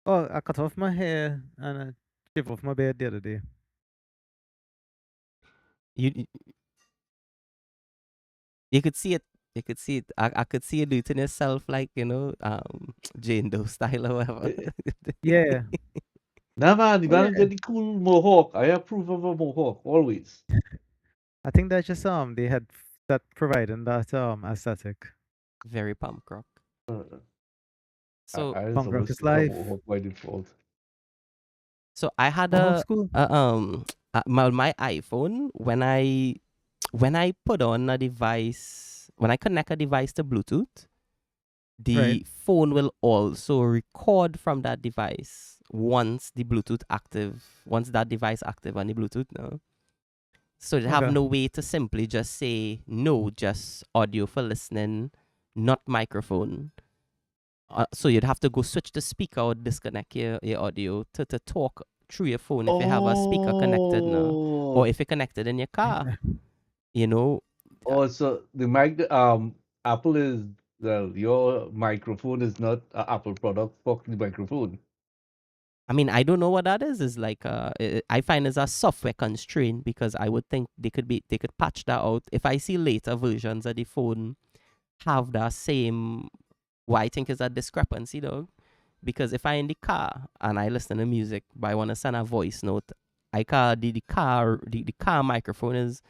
Oh, I cut off my hair and I shaved off my beard the other day. You you could see it. You could see it. I could see you do it in yourself, like Jane Doe style or whatever. Eh, Yeah, Nah, man, the oh man yeah. get the cool mohawk. I approve of a mohawk always. I think that's just they had that providing that aesthetic. Very punk rock. Uh, So I just Punk rock always is stick a life. mohawk by default. so I had Mohawk school. my iPhone when I put on a device when I connect a device to Bluetooth, Right. the phone will also record from that device once that device active on the Bluetooth now. So they have Okay. no way to simply just say no, just audio for listening, not microphone. So you'd have to go switch the speaker or disconnect your audio to talk through your phone if you have a speaker connected now, or Oh, if you're connected in your car. You know, uh, oh, so the Apple is your microphone is not an Apple product. Fuck the microphone. I mean, I don't know what that is. Is like I find it's a software constraint because I would think they could patch that out. If I see later versions of the phone have that same, what I think is a discrepancy, though. Because if I in the car and I listen to music, but I want to send a voice note, the car microphone is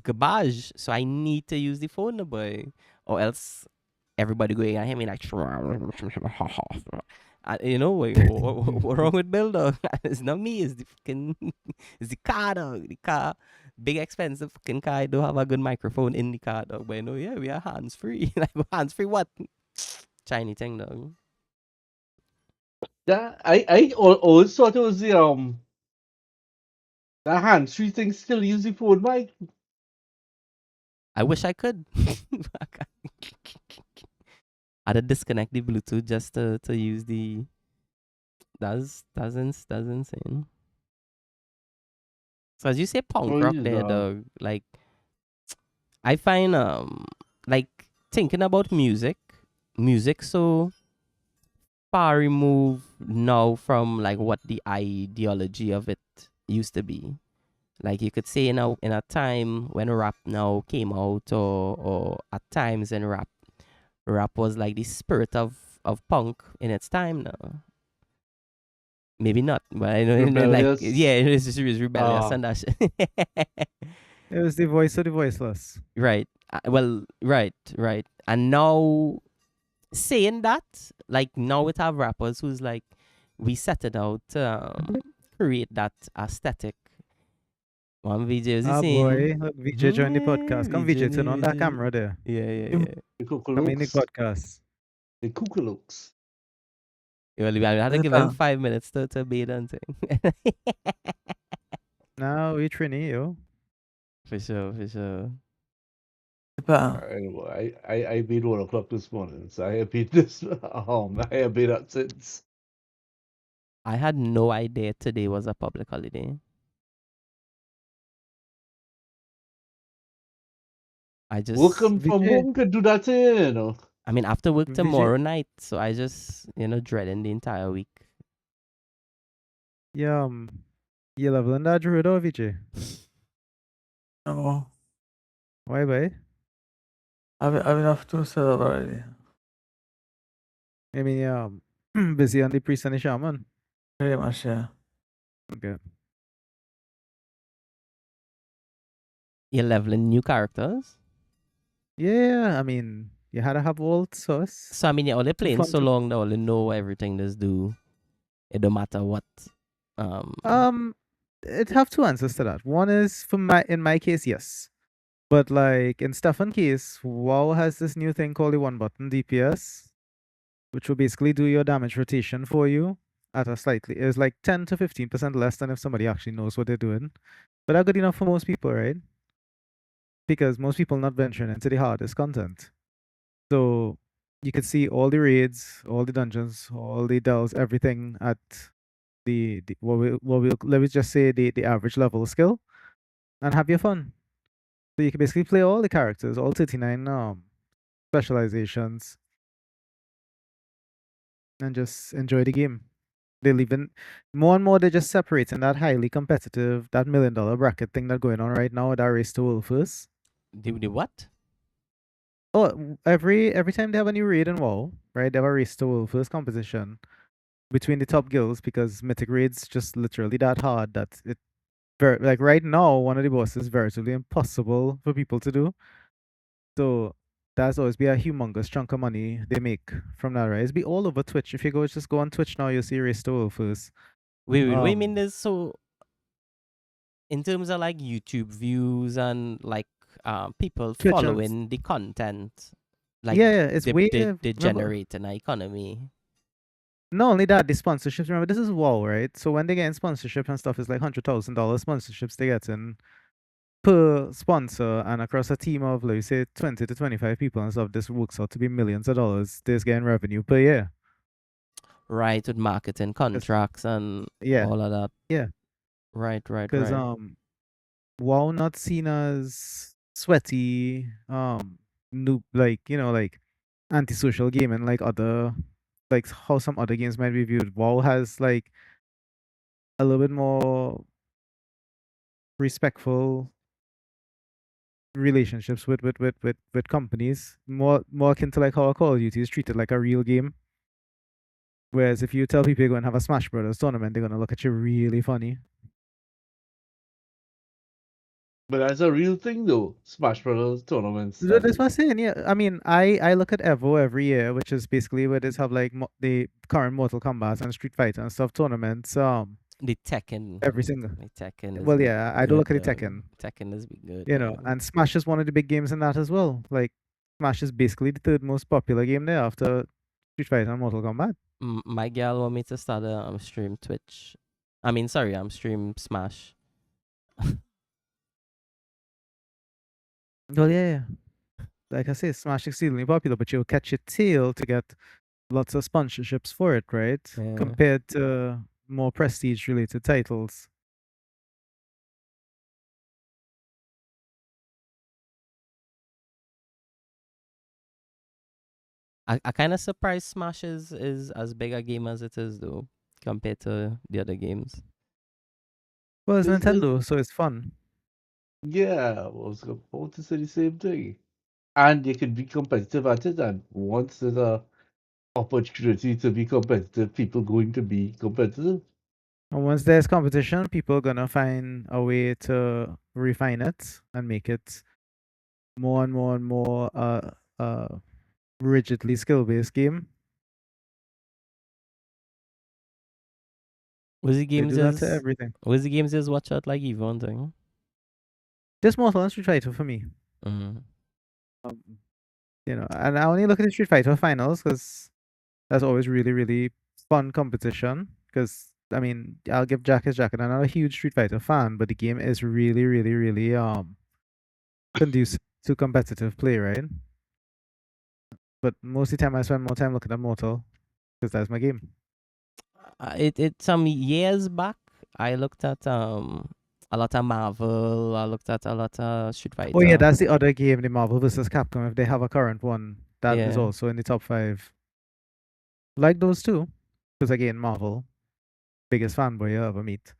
garbage. So I need to use the phone, boy, or else everybody going at him like, what wrong with Bill dog? It's not me. It's the fucking it's the car dog. The car, big expensive fucking car. I don't have a good microphone in the car dog. But no, yeah, we are hands free. Like hands free what? Shiny thing dog. That always thought it was the hands-free thing still use the phone mic. I wish I could. I had to disconnect the Bluetooth just to use the. That's insane. So as you say, punk Oh, rock he's there, dog. Like I find like thinking about music so far removed now from like what the ideology of it used to be. Like you could say in a time when rap now came out, or at times in rap was like the spirit of punk in its time now. Maybe not, but I know like rebellious. yeah, it's rebellious Uh, and that shit. It was the voice of the voiceless. Right. Well, right. And now saying that, like now we have rappers who's like, we set it out to create that aesthetic. One VJ was Ah saying, boy, look, VJ joined the podcast. Come VJ, turn on that VJ. camera there. Yeah. the Come in the Kukulooks. podcast. The Kukulooks. Well, we had to give him Zlatan. 5 minutes to bathe and thing. Now we Trini, yo. For sure. Epá, I made 1 o'clock this morning, so I have been this. I have been up since. I had no idea today was a public holiday. Working from VJ, home can do that, you know. I mean, after work VJ, tomorrow night, so I just, dreading the entire week. yeah, you leveling that druid or VJ? no. Why, boy? I've enough to set up already. I mean, yeah, busy on the priest and the shaman. Pretty much, yeah. Okay. You're leveling new characters. Yeah, I mean, you had to have all sauce. So I mean, you're only Too playing fun so to. long that only know everything that's do. It don't matter what. Um, It have two answers to that. One is in my case, yes. But like in Stefan case, WoW has this new thing called the one button DPS, which will basically do your damage rotation for you at a slightly it's like 10 to 15% less than if somebody actually knows what they're doing. But that's good enough for most people, right? Because most people not venturing into the hardest content. So you can see all the raids, all the dungeons, all the delves, everything at the let me just say the average level skill and have your fun. So you can basically play all the characters, all 39 specializations. and just enjoy the game. They're leaving more and more. They're just separating that highly competitive, that $1 million bracket thing that going on right now. That race to world first. The what? Oh, every time they have a new raid in WoW, right? They have a race to world first competition between the top guilds because mythic raids just literally that hard that it like right now one of the bosses is virtually impossible for people to do. So that's always be a humongous chunk of money they make from that, right? It's be all over Twitch. If you just go on Twitch now, you'll see race to world first. Wait, what do you mean Um, there's so in terms of like YouTube views and like people Twitch and following the content, like yeah, it's way they remember. generate an economy. Not only that, the sponsorships. Remember, this is WoW, right? So when they get in sponsorship and stuff, it's like $100,000 sponsorships they get in per sponsor, and across a team of, like, say, 20 to 25 people and stuff, this works out to be millions of dollars. They're getting revenue per year. Right, with marketing 'Cause- contracts and yeah, all of that. yeah. Right, right, Because right. WoW not seen as sweaty, noob, like, like antisocial gaming, like other, like how some other games might be viewed. WoW has like a little bit more respectful relationships with companies, more akin to like how a Call of Duty is treated like a real game. Whereas if you tell people you're going to have a Smash Brothers tournament, they're going to look at you really funny. But that's a real thing though. Smash Brothers tournaments. That's what I'm saying. Yeah, I mean, I look at Evo every year, which is basically where they have like the current Mortal Kombat and Street Fighter and stuff tournaments. The Tekken, Every single. the Tekken is Well, yeah, I do good look at the though. Tekken, Tekken is good. and Smash is one of the big games in that as well. Like, Smash is basically the third most popular game there after Street Fighter and Mortal Kombat. My gal want me to start a stream Twitch. I mean, sorry, I'm stream Smash. Well, yeah, yeah. Like I say, Smash is exceedingly popular, but you'll catch your tail to get lots of sponsorships for it, right? Yeah. Compared to more prestige related titles. I kind of surprised Smash is as big a game as it is though, compared to the other games. Well, it's Is Nintendo, so it's fun. yeah, I was about to say the same thing. And they could be competitive at it, and once there's a opportunity to be competitive, people going to be competitive. And once there's competition, people are gonna find a way to refine it and make it more and more and more rigidly skill based game. Was the They games do that to is everything. was the games is watch out like Yvonne thing? Just Mortal and Street Fighter for me. Mm-hmm. Um, and I only look at the Street Fighter finals because that's always really, really fun competition. Because I mean, I'll give Jack his jacket. I'm not a huge Street Fighter fan, but the game is really, really, really conducive to competitive play, right? But most of the time, I spend more time looking at Mortal because that's my game. It some years back, I looked at a lot of Marvel. I looked at a lot of Street Oh yeah, Fighter. that's the other game, the Marvel vs. Capcom. If they have a current one, that is Yeah. also in the top 5. Like those two, because again, Marvel, biggest fanboy you'll ever meet.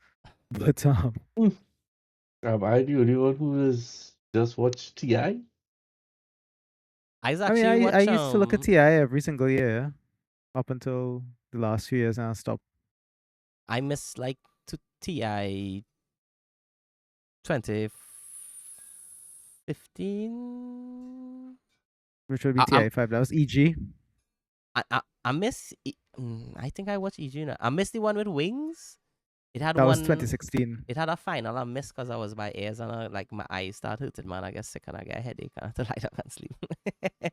But Am I the only one who has just watched TI? I was I mean, actually I watch used to look at TI every single year up until the last few years, and I stopped, I miss like to TI 2015. which would be TI 5. That was EG. I miss. I think I watched EG. I missed the one with wings. It had That was one. 2016. It had a final I missed because I was by ears and like my eyes started hurting, man. I get sick and I get a headache and I have to lie down and sleep.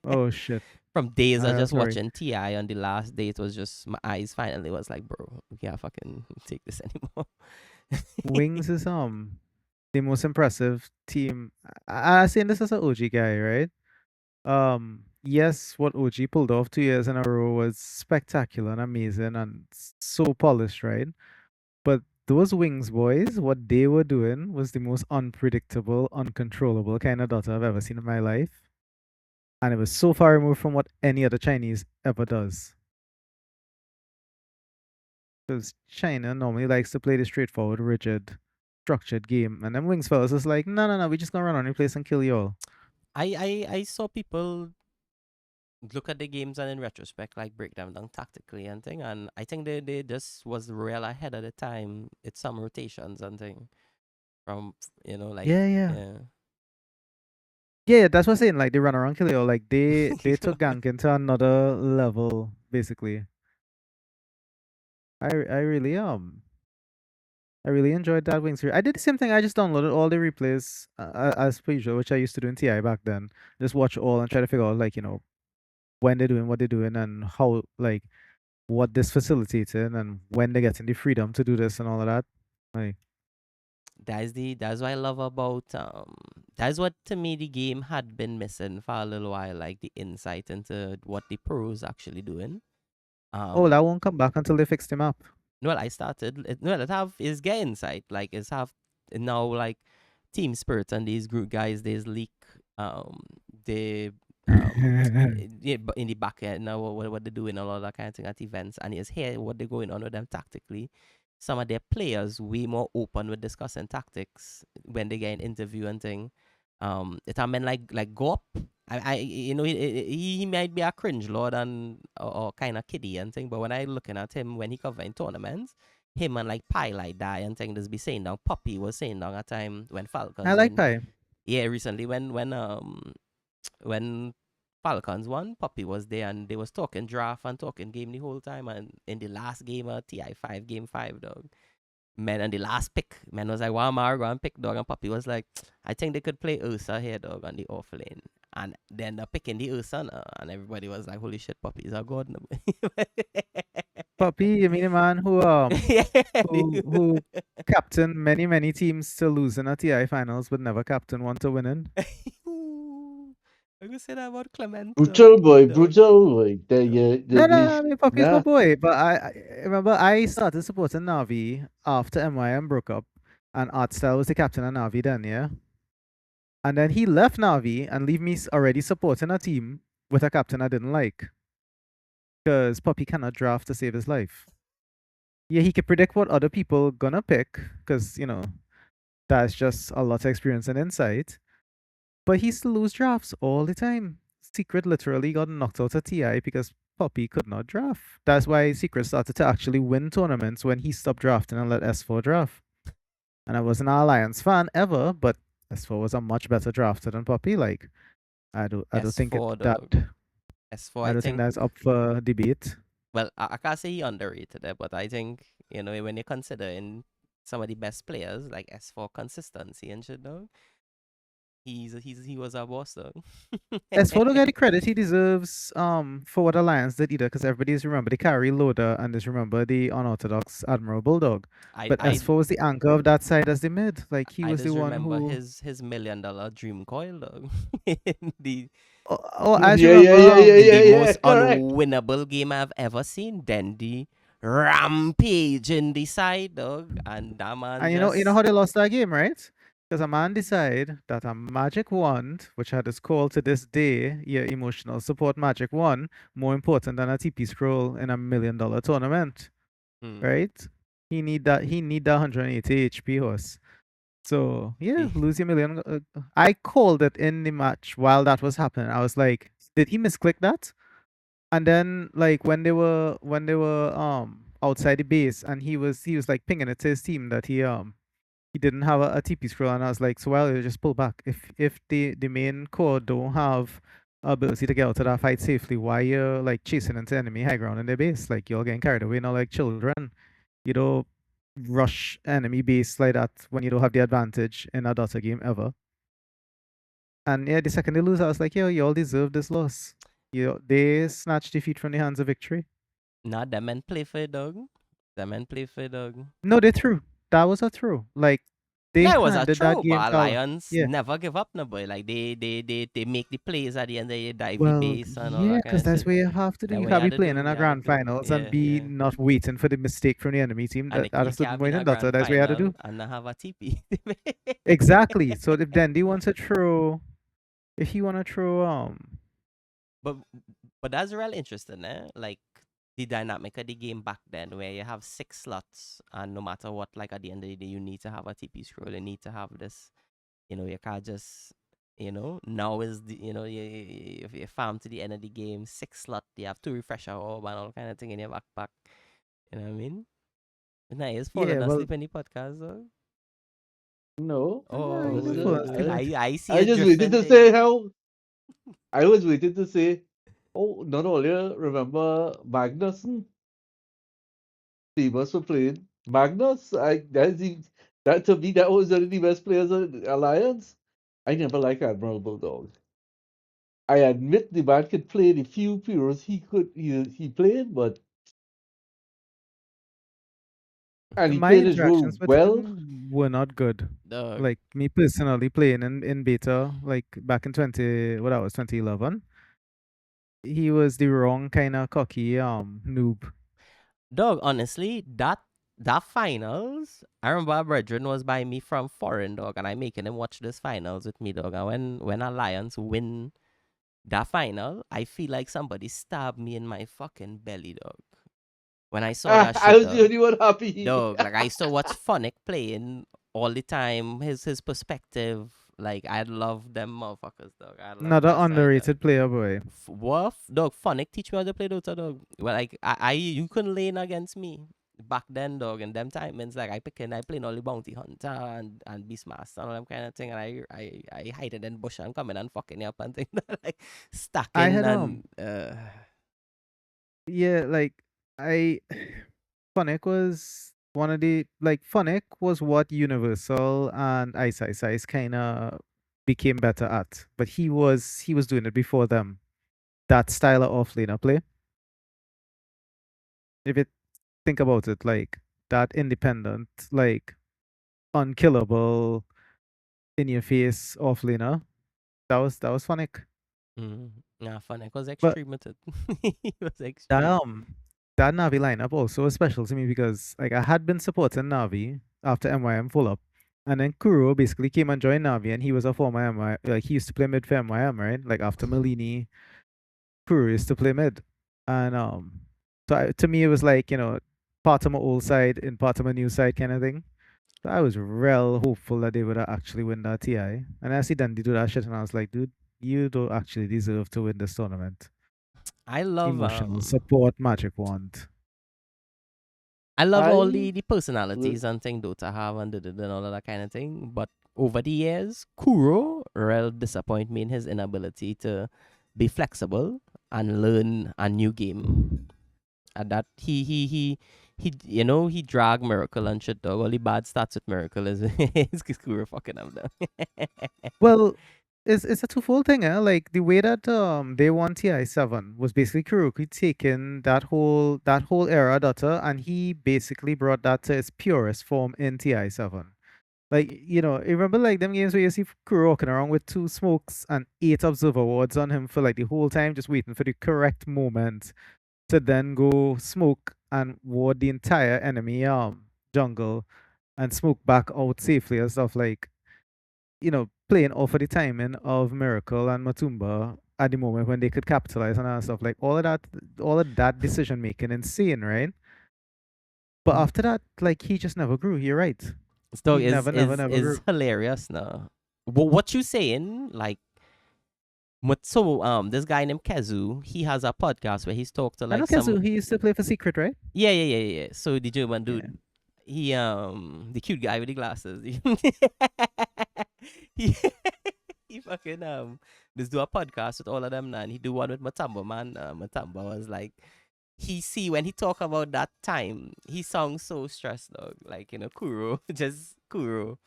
Oh shit. From days of just Sorry. watching TI on the last day, it was just my eyes finally was like, bro, we can't fucking take this anymore. Wings is the most impressive team. I saying this as an OG guy, right? Yes, what OG pulled off 2 years in a row was spectacular and amazing and so polished, right? But those Wings boys, what they were doing was the most unpredictable, uncontrollable kind of Dota I've ever seen in my life. And it was so far removed from what any other Chinese ever does. Because China normally likes to play the straightforward, rigid, structured game. And then Wings fellas is like, no, no, no, we just gonna run on your place and kill you all. I saw people look at the games and in retrospect like break them down tactically and thing, and I think they just was real ahead of the time. It's some rotations and thing from like Yeah, yeah. yeah. Yeah, that's what I'm saying. Like they run around kill you all. Like they took ganking to another level, basically. I really enjoyed that Wings series. I did the same thing. I just downloaded all the replays as per usual, which I used to do in TI back then. Just watch all and try to figure out like when they're doing what they're doing and how like what this facilitating and when they're getting the freedom to do this and all of that. Like That's what I love about that's what to me the game had been missing for a little while, like the insight into what the pros actually doing. oh, Um that won't come back until they fix them up. well, I started well, it have is get insight, like it's have now like team spirit and these group guys these leak they yeah, but in the back end now what they're doing all of that kind of thing at events, and it's here what they're going on with them tactically. Some of their players way more open with discussing tactics when they get an interview and thing. It I mean like go up. He might be a cringe lord and or kind of kiddie and thing, but when I looking at him when he covering tournaments, him and like Pie like that and thing just be saying down. Poppy was saying down a time when I Falcons like win. Pi. Yeah, recently when Falcons won, Poppy was there and they was talking draft and talking game the whole time. And in the last game of TI5, game 5, dog, man, and the last pick, man was like, "Wow, Mar, go and pick, dog." And Poppy was like, "I think they could play Ursa here, dog, on the off lane." And then they're picking the Ursa, and everybody was like, "Holy shit, Poppy is a god." Puppy, you mean a man Yeah, who captained many teams to losing at TI finals, but never captain one to winning. I could say that about Clement. Brutal boy. No, no, I mean Puppy's my Nah. boy, but I remember I started supporting Navi after MYM broke up, and Artstyle was the captain of Navi then, yeah. And then he left Navi and leave me already supporting a team with a captain I didn't like, because Puppy cannot draft to save his life. Yeah, he could predict what other people gonna pick, because that's just a lot of experience and insight. But he still lose drafts all the time. Secret literally got knocked out of TI because Poppy could not draft. That's why Secret started to actually win tournaments when he stopped drafting and let S4 draft. And I wasn't an Alliance fan ever, but S4 was a much better drafter than Poppy. Like I don't think S4, that dog. S4, I I don't think think. that's up for debate. Well, I can't say he underrated it, but I think when you consider in some of the best players like S4 consistency and shit, dog, he was a boss, dog. S4 don't get the credit he deserves for what Alliance did either, because everybody's remember the carry loader and just remember the unorthodox Admiral Bulldog. I But I S4 was the anchor of that side as the mid. Like he I was the just one remember who his $1 million dream coil, dog. the I just Yeah, remember yeah, yeah, yeah, the yeah, yeah. most Correct. unwinnable game I've ever seen. Then the rampage in the side, dog, and that man and you know just how they lost that game, right? Because a man decided that a magic wand, which had is called to this day, your emotional support magic wand, more important than a TP scroll in $1 million tournament, hmm, right? He need that 180 HP horse. So yeah, he- lose your million. I called it in the match while that was happening. I was like, did he misclick that? And then like when they were outside the base and he was like pinging it to his team that he didn't have a TP scroll, and I was like, so well, you just pull back. If the main core don't have ability to get out of that fight safely, why you're like chasing into enemy high ground in their base? Like you're getting carried away now like children. You don't rush enemy base like that when you don't have the advantage in a Dota game ever. And yeah, the second they lose, I was like, yo, you all deserve this loss. They snatched defeat from the hands of victory. nah, that man play for it, dog. That man play for it, dog. No, they threw. That was a throw. Like they Yeah, it was a handed that throw, game but to Alliance yeah. never give up, no boy. Like they make the plays at the end, they dive the Well, base and all yeah, that kind because of that's shit. what you have to do. That You what you can't had be to playing do. in a You had to grand do. finals and Yeah, be yeah. not waiting for the mistake from the enemy team. And That's you the can't be point in in a Dota. grand That's what you had to final do. and not have a TP. Exactly. So if Dandy wants to throw, if he want to throw, but but that's real interesting, eh? Like the dynamic of the game back then, where you have 6 slots, and no matter what, like at the end of the day, you need to have a TP scroll. You need to have this. You can't just. Now is the if you farm to the end of the game, 6 slot, you have 2 refresher orb and all kind of thing in your backpack. You know what I mean? Now he's Yeah, falling well, asleep in the podcast, though. No, yeah, I Oh, he was didn't fall I, asleep. I, I see I a just waited dripping to thing. say how I was waiting to say, oh, not only remember Magnussen, famous for playing Magnus. That to me that was one of the best players in Alliance. I never liked Admiral Bulldog. I admit the man could play the few heroes he played, but and he My played his role interactions with well. him were not good. Dog. Like me personally playing in beta, like back in 20, what that was 2011, he was the wrong kind of cocky noob. Dog, honestly, that finals, I remember our brethren was by me from foreign, dog, and I making him watch this finals with me, dog. And when Alliance win that final, I feel like somebody stabbed me in my fucking belly, dog. When I saw that I shit, was the dog. only one happy. Dog, like I used to watch Phonic playing all the time. His perspective, like I love them motherfuckers, dog. I love Another that side, dog. underrated player, boy. What? Dog, Phonic teach me how to play Dota, dog. Well, like you couldn't lane against me back then, dog. And them timings, like I playing all the bounty hunter and beastmaster and all them kind of thing, and I hide it in bush and come in and fucking you up and thing, like I stacking had and yeah, like I Phonic was one of the like Phonic was what Universal and Ice Ice Ice kind of became better at, but he was doing it before them. That style of offlaner play. If you think about it, like that independent, like unkillable, in your face offlaner, that was Phonic. nah, Phonic was But extreme with it. He was that extreme. um that Navi lineup also was special to me because like I had been supporting Navi after MYM full up. And then Kuro basically came and joined Navi and he was a former MY, like he used to play mid for MYM, right? Like after Malini, Kuro used to play mid. And to me it was like, part of my old side and part of my new side kind of thing. So I was real hopeful that they would actually win that TI. And I see Dundee do that shit and I was like, dude, you don't actually deserve to win this tournament. I love Emotional support magic wand. I love all I the personalities and thing Dota have and all of that kind of thing. But over the years, Kuro real disappoint me in his inability to be flexible and learn a new game. And that he drag Miracle and shit, dog. All the bad stats with Miracle is Kuro fucking up though. Well, it's a twofold thing, eh? Like the way that they won TI7 was basically Kuroki taking that whole era data and he basically brought that to its purest form in TI7. Like, you remember like them games where you see Kuro walking around with 2 smokes and 8 observer wards on him for like the whole time, just waiting for the correct moment to then go smoke and ward the entire enemy jungle and smoke back out safely and stuff like playing off of the timing of Miracle and Matumba at the moment when they could capitalize on that stuff. Like all of that decision making insane, right? But after that, like he just never grew. You're right. This He dog never, never, never is grew. hilarious now. But what you saying, like so this guy named Kezu, he has a podcast where he's talked to I know like some Kazu, he used to play for Secret, right? yeah. So the German Yeah. dude, he the cute guy with the glasses. he, he fucking just do a podcast with all of them now, and he do one with Matamba, man. Matamba was like he see when he talk about that time, he sounds so stressed, dog. Like Kuro, just Kuro.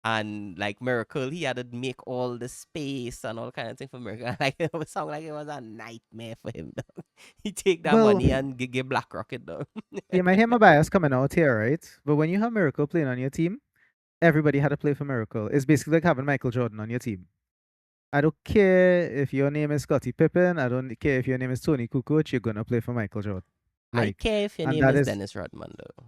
And like Miracle, he had to make all the space and all kind of thing for Miracle. Like it would sound like it was a nightmare for him, dog. He take that Well, money and give Black Rocket, dog. you might hear my bias coming out here, right? But when you have Miracle playing on your team, everybody had to play for Miracle. It's basically like having Michael Jordan on your team. I don't care if your name is Scottie Pippen. I don't care if your name is Tony Kukoc. You're gonna play for Michael Jordan. I Like, care if your and name that is is Dennis Rodman, though.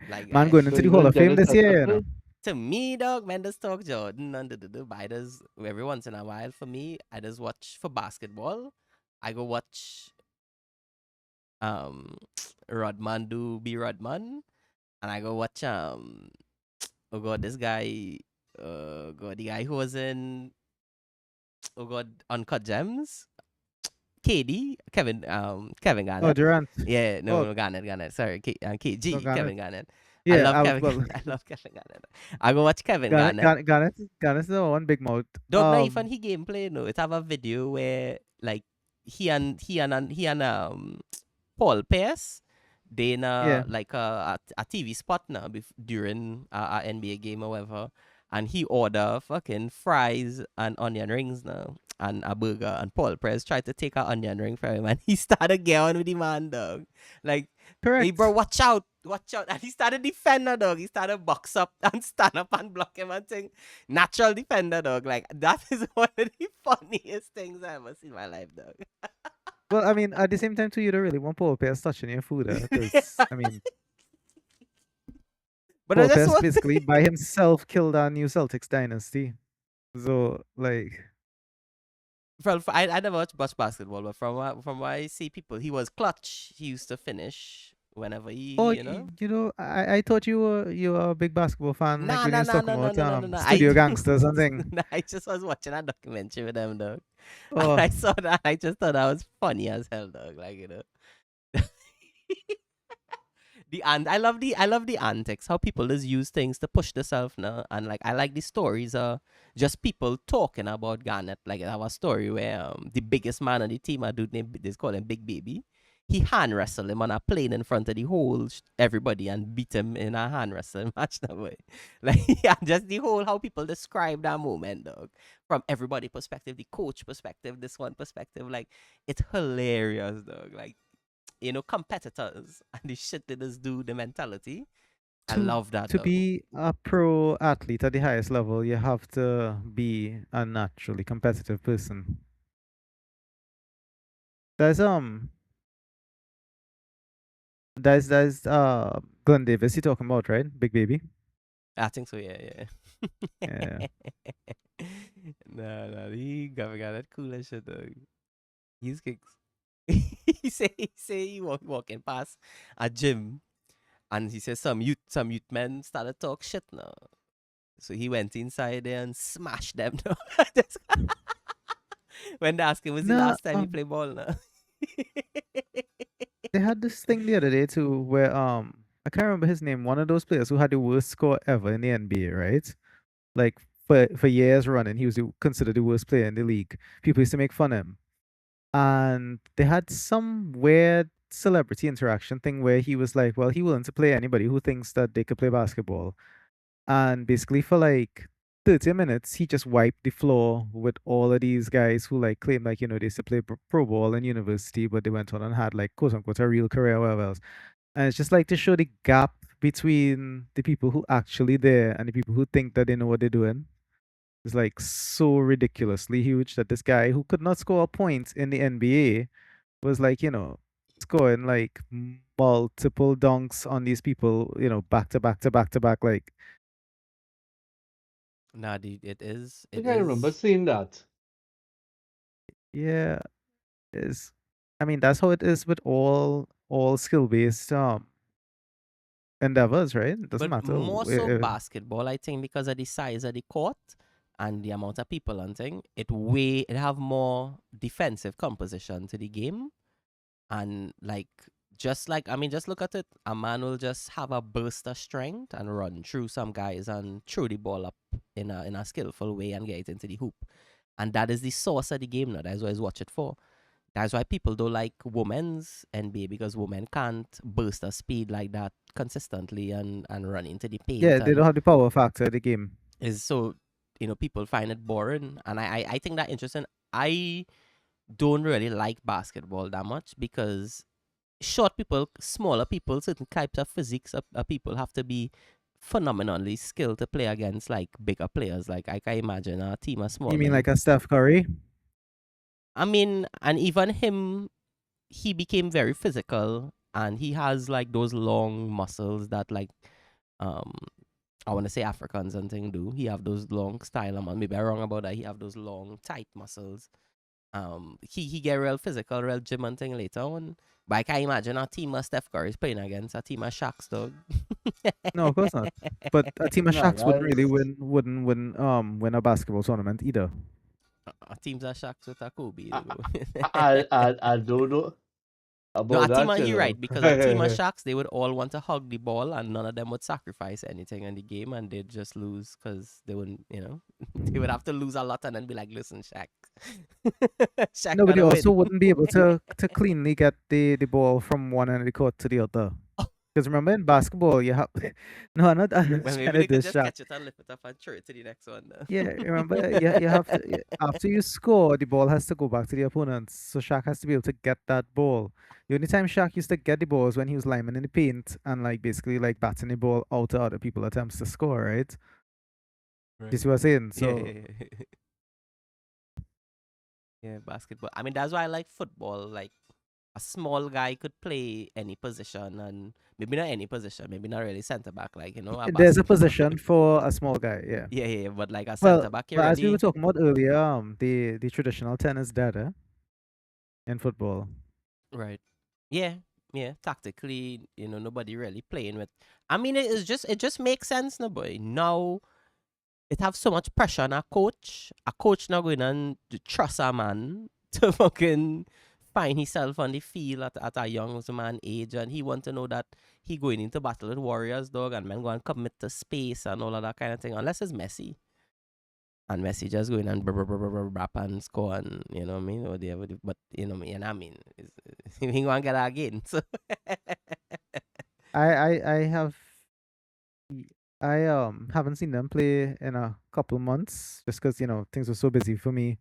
Like man going so into the even Hall if of Fame Dennis this has to year. play. to me, dog, man, just talk Jordan and the biters every once in a while. For me, I just watch for basketball. I go watch Rodman do be Rodman, and I go watch oh god, this guy, god, the guy who was in, oh god, Uncut Gems, Kevin Oh, Garnett. Durant. Yeah, Oh, no, Garnett. Sorry, no, KG, Garnett. Kevin Garnett. I Yeah, love Kevin. well, I love Kevin Garnett. I go watch Kevin Garnett. Garnett's the one big mouth. Dog, not even he gameplay. No, it have a video where like he and Paul Pierce, they in Yeah, like a TV spot now during a NBA game or whatever, and he order fucking fries and onion rings now and a burger, and Paul Pierce tried to take a onion ring from him, and he started getting with the man, dog. Like, hey correct. bro, watch out, and he started defender, dog. He started box up and stand up and block him and thing. Natural defender, dog. Like, that is one of the funniest things I ever seen in my life, dog. Well, I mean, at the same time, too, you don't really want Paul Pierce touching your food, because I mean, But I Paul just Pierce want basically by himself killed our new Celtics dynasty. So, like, I never watched basketball, but from what I see people, he was clutch. He used to finish whenever oh, he, you know. I thought you were a big basketball fan, like Nah, when you nah, was nah, talking no, no, about no, no, no, no. Studio Gangsters and thing. Nah, I just was watching a documentary with them, dog. And Oh, I saw that. I just thought that was funny as hell, dog. Like, you know. I love the antics, how people just use things to push themselves now, and like I like the stories just people talking about Garnett. Like I have a story where the biggest man on the team, a dude named, they call him Big Baby, he hand wrestled him on a plane in front of the whole everybody and beat him in a hand wrestling match that way. Like, yeah, just the whole how people describe that moment, dog, from everybody perspective, the coach perspective, this one perspective, like it's hilarious, dog. Like, competitors and the shit they just do, the mentality. I to love that, to dog. be a pro athlete at the highest level, you have to be a naturally competitive person. There's Glenn Davis you talking about, right? Big Baby. I think so, yeah. Yeah. No, he got that cool as shit, dog. He's kicks. he say he walking past a gym, and he says some youth men started talk shit now. So he went inside there and smashed them. No? Just- when they asked him, was the No, last time he played ball now? they had this thing the other day too where I can't remember his name, one of those players who had the worst score ever in the NBA, right? Like for years running, he was considered the worst player in the league. People used to make fun of him. And they had some weird celebrity interaction thing where he was like, well, he willing to play anybody who thinks that they could play basketball. And basically for like 30 minutes, he just wiped the floor with all of these guys who like claim like, they used to play pro ball in university, but they went on and had like quote unquote a real career or whatever else. And it's just like to show the gap between the people who actually there and the people who think that they know what they're doing. It's like so ridiculously huge that this guy who could not score a point in the NBA was like, scoring like multiple dunks on these people, back to back to back to back. Like, Nah, dude, it is. I It think I remember is. seeing that. yeah, is I mean that's how it is with all skill based endeavors, right? It doesn't But matter. more so basketball, I think, because of the size of the court and the amount of people and thing, it have more defensive composition to the game. And like, just like, I mean, just look at it. A man will just have a burst of strength and run through some guys and throw the ball up in a skillful way and get it into the hoop. And that is the source of the game now. That's what I watch it for. That's why people don't like women's NBA, because women can't burst a speed like that consistently and run into the paint, yeah, they don't and have the power factor of the game. is so, people find it boring, and I think that interesting. I don't really like basketball that much because short people, smaller people, certain types of physiques of people have to be phenomenally skilled to play against like bigger players. Like I can imagine a team of small You mean men. like a Steph Curry? I mean, and even him, he became very physical, and he has like those long muscles that like um I want to say Africans and thing do. He have those long style, and maybe I'm wrong about that. He have those long tight muscles. He get real physical, real gym and thing later on. But I can't imagine a team of Steph Curry is playing against a team of Shaq's, dog. No, of course not. But a team of Nah, Sharks wouldn't really that's win a basketball tournament either. A teams of Shaq's with a Kobe. I, Though. I don't know No, a about team that, of you you right, know. because a team of Sharks, they would all want to hug the ball and none of them would sacrifice anything in the game and they'd just lose because they wouldn't, they would have to lose a lot and then be like, listen, Shaq. Shaq No, but you gonna also win. wouldn't be able to cleanly get the ball from one end of the court to the other. Because remember in basketball, you have no, I'm not Well, trying maybe to they could diss just Shaq. catch it and lift it up and throw it to the next one. Yeah, remember you have to after you score, the ball has to go back to the opponent. So Shaq has to be able to get that ball. The only time Shaq used to get the ball was when he was lineman in the paint and like basically like batting the ball out to other people attempts to score, right? You see what I'm saying? Yeah, So yeah, basketball. I mean, that's why I like football. Like, a small guy could play any position and maybe not any position, maybe not really center back, like, a there's a basketball. position for a small guy, yeah. Yeah, yeah, but like a center Well, back, you but as we were already. talking about earlier, the traditional 10 is dead, in football. Right. Yeah, yeah. Tactically, nobody really playing with. I mean, it just makes sense, no boy. Now it have so much pressure on a coach. A coach not going and to trust a man to fucking find himself on the field at a young man age, and he want to know that he going into battle with warriors, dog, and men go and commit to space and all of that kind of thing. Unless it's Messi. And Messi just going and rap and score and you know what I mean, or whatever. But I mean, he gonna get that again. So I have I haven't seen them play in a couple months just because things were so busy for me.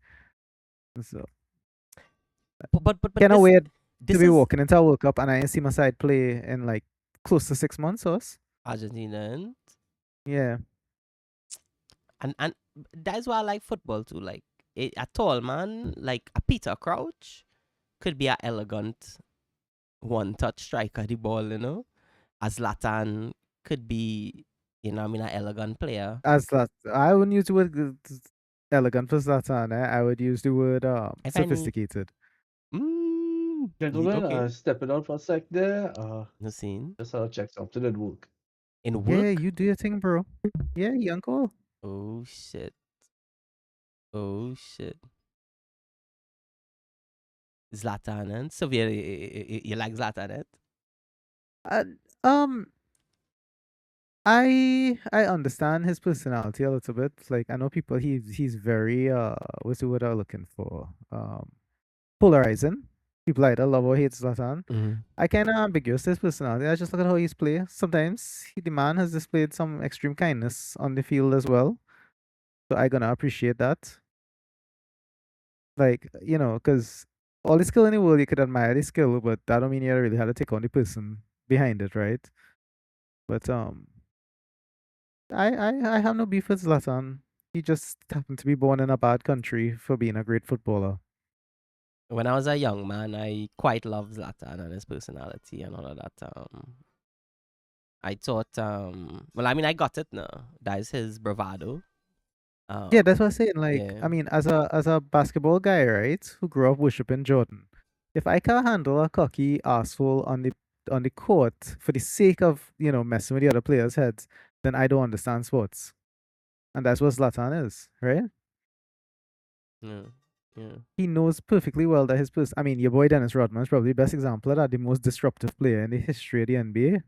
So but cannot this wait to this be is walking into a World Cup and I ain't see my side play in like close to 6 months or so. Argentina, Yeah. and that's why I like football too. Like a tall man like a Peter Crouch could be a elegant one touch striker the ball, A Zlatan could be, an elegant player. As that I wouldn't use the word elegant for Zlatan, I would use the word If any, sophisticated. Gentlemen, okay, stepping out for a sec there. no scene Just check something at work. in Yeah, work. you do your thing, bro. Yeah, young Cole. Oh shit. Oh shit. Zlatan and so you like Zlatan, eh? Uh, um I understand his personality a little bit. Like I know people he's very what's the word I'm looking for? Polarizing. People either love or hate Zlatan. I kinda ambiguous his personality. I just look at how he's played. Sometimes the man has displayed some extreme kindness on the field as well. So I gonna appreciate that. Like, because all the skill in the world you could admire the skill, but that don't mean you really had to take on the person behind it, right? But I have no beef with Zlatan. He just happened to be born in a bad country for being a great footballer. When I was a young man, I quite loved Zlatan and his personality and all of that. I thought, well, I mean, I got it now. That is his bravado. Yeah, that's what I'm saying. Like, Yeah. I mean, as a basketball guy, right, who grew up worshiping Jordan, if I can't handle a cocky asshole on the court for the sake of messing with the other players' heads, then I don't understand sports, and that's what Zlatan is, right? Yeah. Yeah. He knows perfectly well that his person. I mean, your boy Dennis Rodman is probably the best example of that, the most disruptive player in the history of the NBA.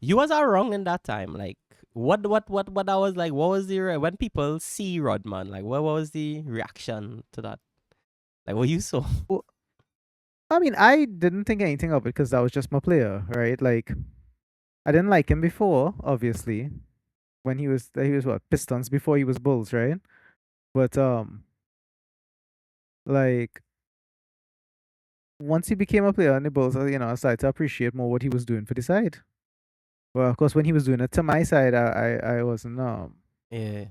You was wrong in that time. Like, what I was like, what was when people see Rodman, like, what was the reaction to that? Like, what you saw? Well, I mean, I didn't think anything of it because that was just my player, right? Like, I didn't like him before, obviously, when he was what Pistons before he was Bulls, right? But like once he became a player in the Bulls, I started to appreciate more what he was doing for the side. Well, of course, when he was doing it to my side, I wasn't Yeah.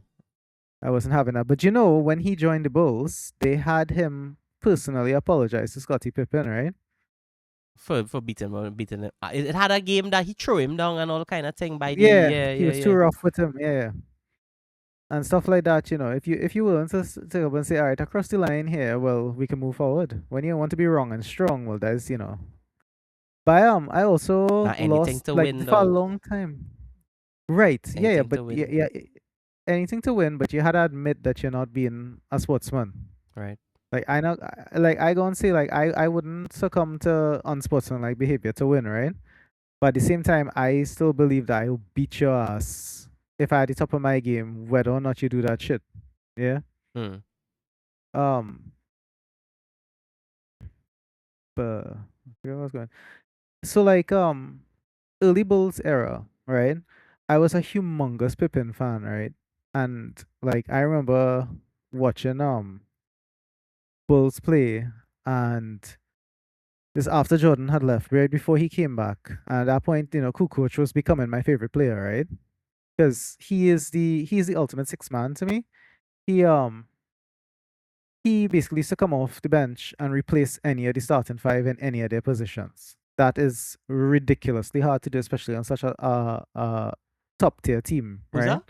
I wasn't having that. But when he joined the Bulls, they had him personally apologize to Scottie Pippen, right? For beating him. It had a game that he threw him down and all kind of thing by the Yeah, yeah, he yeah, was too yeah. rough with him. Yeah, and stuff like that. If you willing to take up and say, all right, across the line here, well, we can move forward. When you want to be wrong and strong, well, that's. But I also Not anything lost to like win for a though. long time. Right? Yeah, yeah, Anything but to yeah, win. yeah, anything to win, but you had to admit that you're not being a sportsman. Right. Like I know, like I go and say, like I wouldn't succumb to unsportsmanlike behavior to win, right? But at the same time, I still believe that I will beat your ass if I at the top of my game, whether or not you do that shit. Yeah. Hmm. Um. But where was I going? So like early Bulls era, right? I was a humongous Pippin fan, right? And like I remember watching Bulls play, and this after Jordan had left, right before he came back. And at that point, Kukoc was becoming my favorite player, right? Because he's the ultimate six man to me. He um he basically used to come off the bench and replace any of the starting five in any of their positions. That is ridiculously hard to do, especially on such a top tier team, Who's right? that?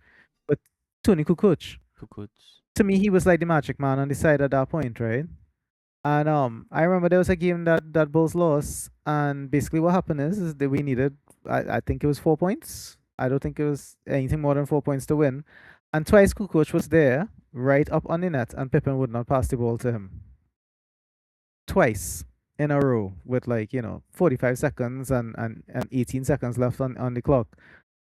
But Tony Kukoc, Cuckoos. to me, he was like the magic man on the side at that point, right? And I remember there was a game that Bulls lost, and basically what happened is that we needed, I think it was 4 points. I don't think it was anything more than 4 points to win. And twice Kukoc was there, right up on the net, and Pippen would not pass the ball to him. Twice in a row with 45 seconds and 18 seconds left on the clock.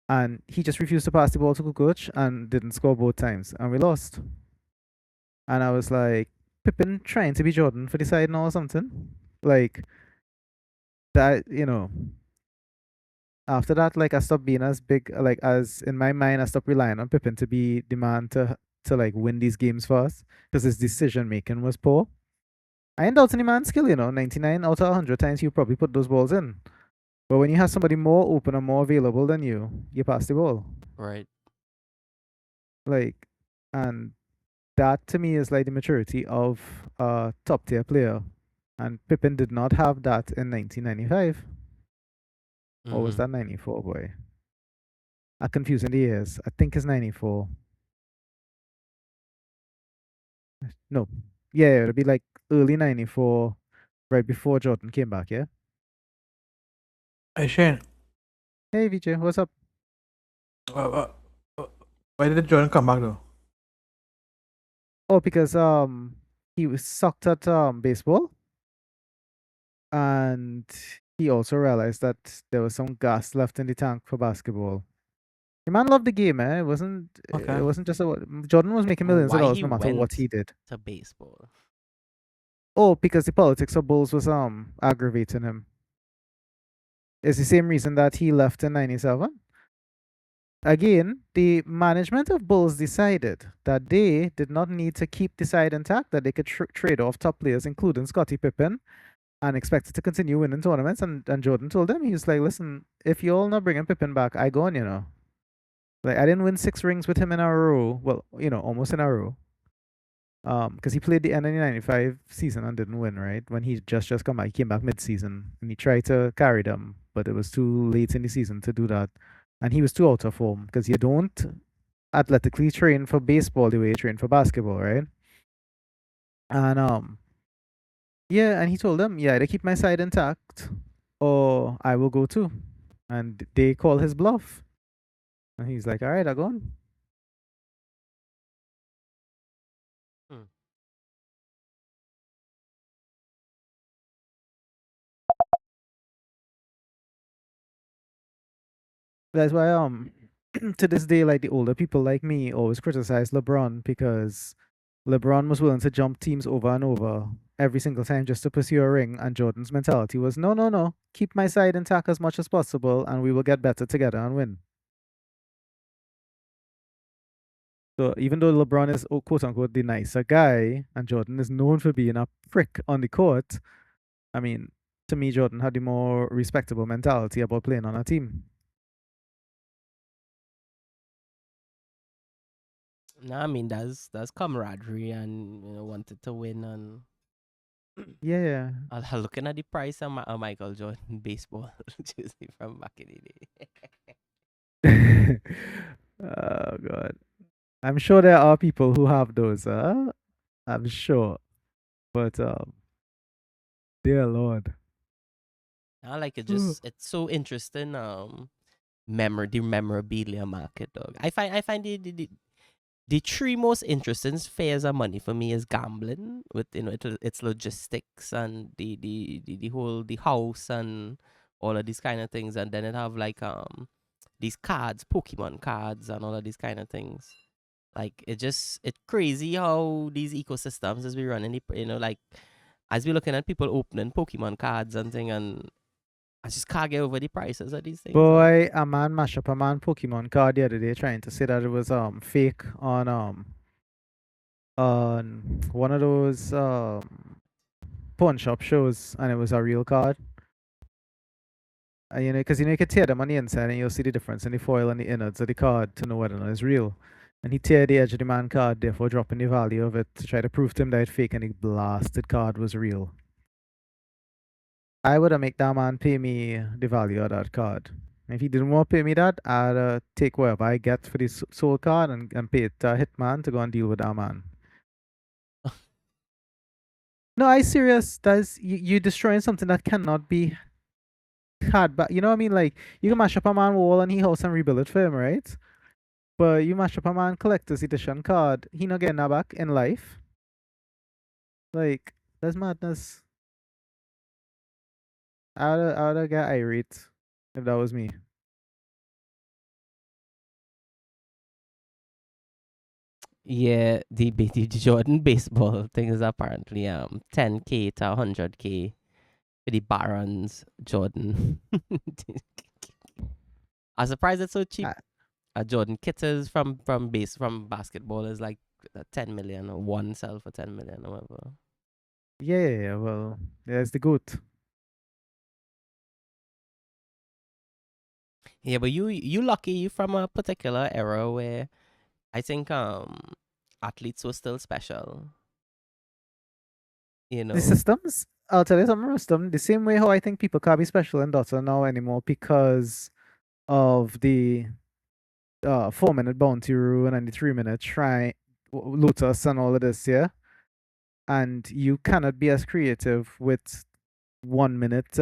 And he just refused to pass the ball to Kukoc and didn't score both times. And we lost. And I was like, Pippen trying to be Jordan for the side now or something. Like that. After that, like I stopped being as big, like as in my mind, I stopped relying on Pippen to be the man to like win these games for us because his decision making was poor. I ain't doubting the man's skill, 99 out of 100 times you probably put those balls in. But when you have somebody more open and more available than you pass the ball. Right. Like, and that to me is like the maturity of a top tier player. And Pippen did not have that in 1995. Or was Mm-hmm. that 94, boy? I'm confusing the years. I think it's 94. No. Yeah, it'll be like early 94, right before Jordan came back, yeah? Hey Shane, Hey, VJ, what's up? uh, uh, uh, why did Jordan come back though? Oh, because he was sucked at baseball, and he also realized that there was some gas left in the tank for basketball. The man loved the game, eh? It wasn't. Okay. It wasn't just about Jordan was making millions of Why dollars he no matter what went he did. to baseball? Oh, because the politics of Bulls was aggravating him. It's the same reason that he left in '97. Again, the management of Bulls decided that they did not need to keep the side intact, that they could trade off top players, including Scottie Pippen, and expected to continue winning tournaments. And Jordan told them, he was like, listen, if you're all not bringing Pippen back, I go on. Like, I didn't win 6 rings with him in a row. Well, almost in a row. Because he played the end of the '95 season and didn't win, right? When he just come back, he came back mid-season and he tried to carry them, but it was too late in the season to do that, and he was too out of form because you don't athletically train for baseball the way you train for basketball, right? And yeah, and he told them, yeah, either keep my side intact or I will go too, and they call his bluff, and he's like, all right, I go on. Hmm. That's why to this day, like the older people like me always criticize LeBron because LeBron was willing to jump teams over and over every single time just to pursue a ring, and Jordan's mentality was no, no, no, keep my side intact as much as possible, and we will get better together and win. So even though LeBron is quote unquote the nicer guy, and Jordan is known for being a prick on the court, I mean, to me, Jordan had the more respectable mentality about playing on a team. No, I mean that's camaraderie and wanted to win and Yeah. looking at the price of Michael Jordan baseball jersey from back in the day. Oh God. I'm sure there are people who have those. I'm sure, but dear Lord. I like it. Just it's so interesting. The memorabilia market, dog. I find the three most interesting spheres of money for me is gambling with its logistics and the whole the house and all of these kind of things, and then it have like these cards, Pokemon cards, and all of these kind of things. Like it's crazy how these ecosystems as we run in like as we looking at people opening Pokemon cards and thing, and I just can't get over the prices of these things. Boy, a man mashed up a man Pokemon card the other day trying to say that it was fake on one of those pawn shop shows, and it was a real card. And, because you could tear them on the inside and you'll see the difference in the foil and the innards of the card to know whether or not it's real. And he tear the edge of the man card, therefore dropping the value of it to try to prove to him that it's fake, and the blasted card was real. I would have make that man pay me the value of that card. If he didn't want to pay me that, I'd take whatever I get for the soul card and pay it to a hitman to go and deal with that man. No, I serious. That's you destroying something that cannot be had back. You know what I mean? Like you can mash up a man wall and he house and rebuild it for him, right? But you mash up a man collector's edition card, he not getting that back in life. Like that's madness. I would get irate if that was me. Yeah, the Jordan baseball thing is apparently 10K to 100K for the Barons Jordan. I'm surprised it's so cheap. I, A Jordan Kitters from basketball is like 10 million, or one sell for 10 million or whatever. yeah, well, there's the goat. Yeah, but you lucky you from a particular era where I think athletes were still special. You The know. systems, I'll tell you something, Rustam. The same way how I think people can't be special in Dota now anymore because of the 4 minute bounty rule and the 3 minute shrine lotus and all of this, yeah. And you cannot be as creative with 1 minute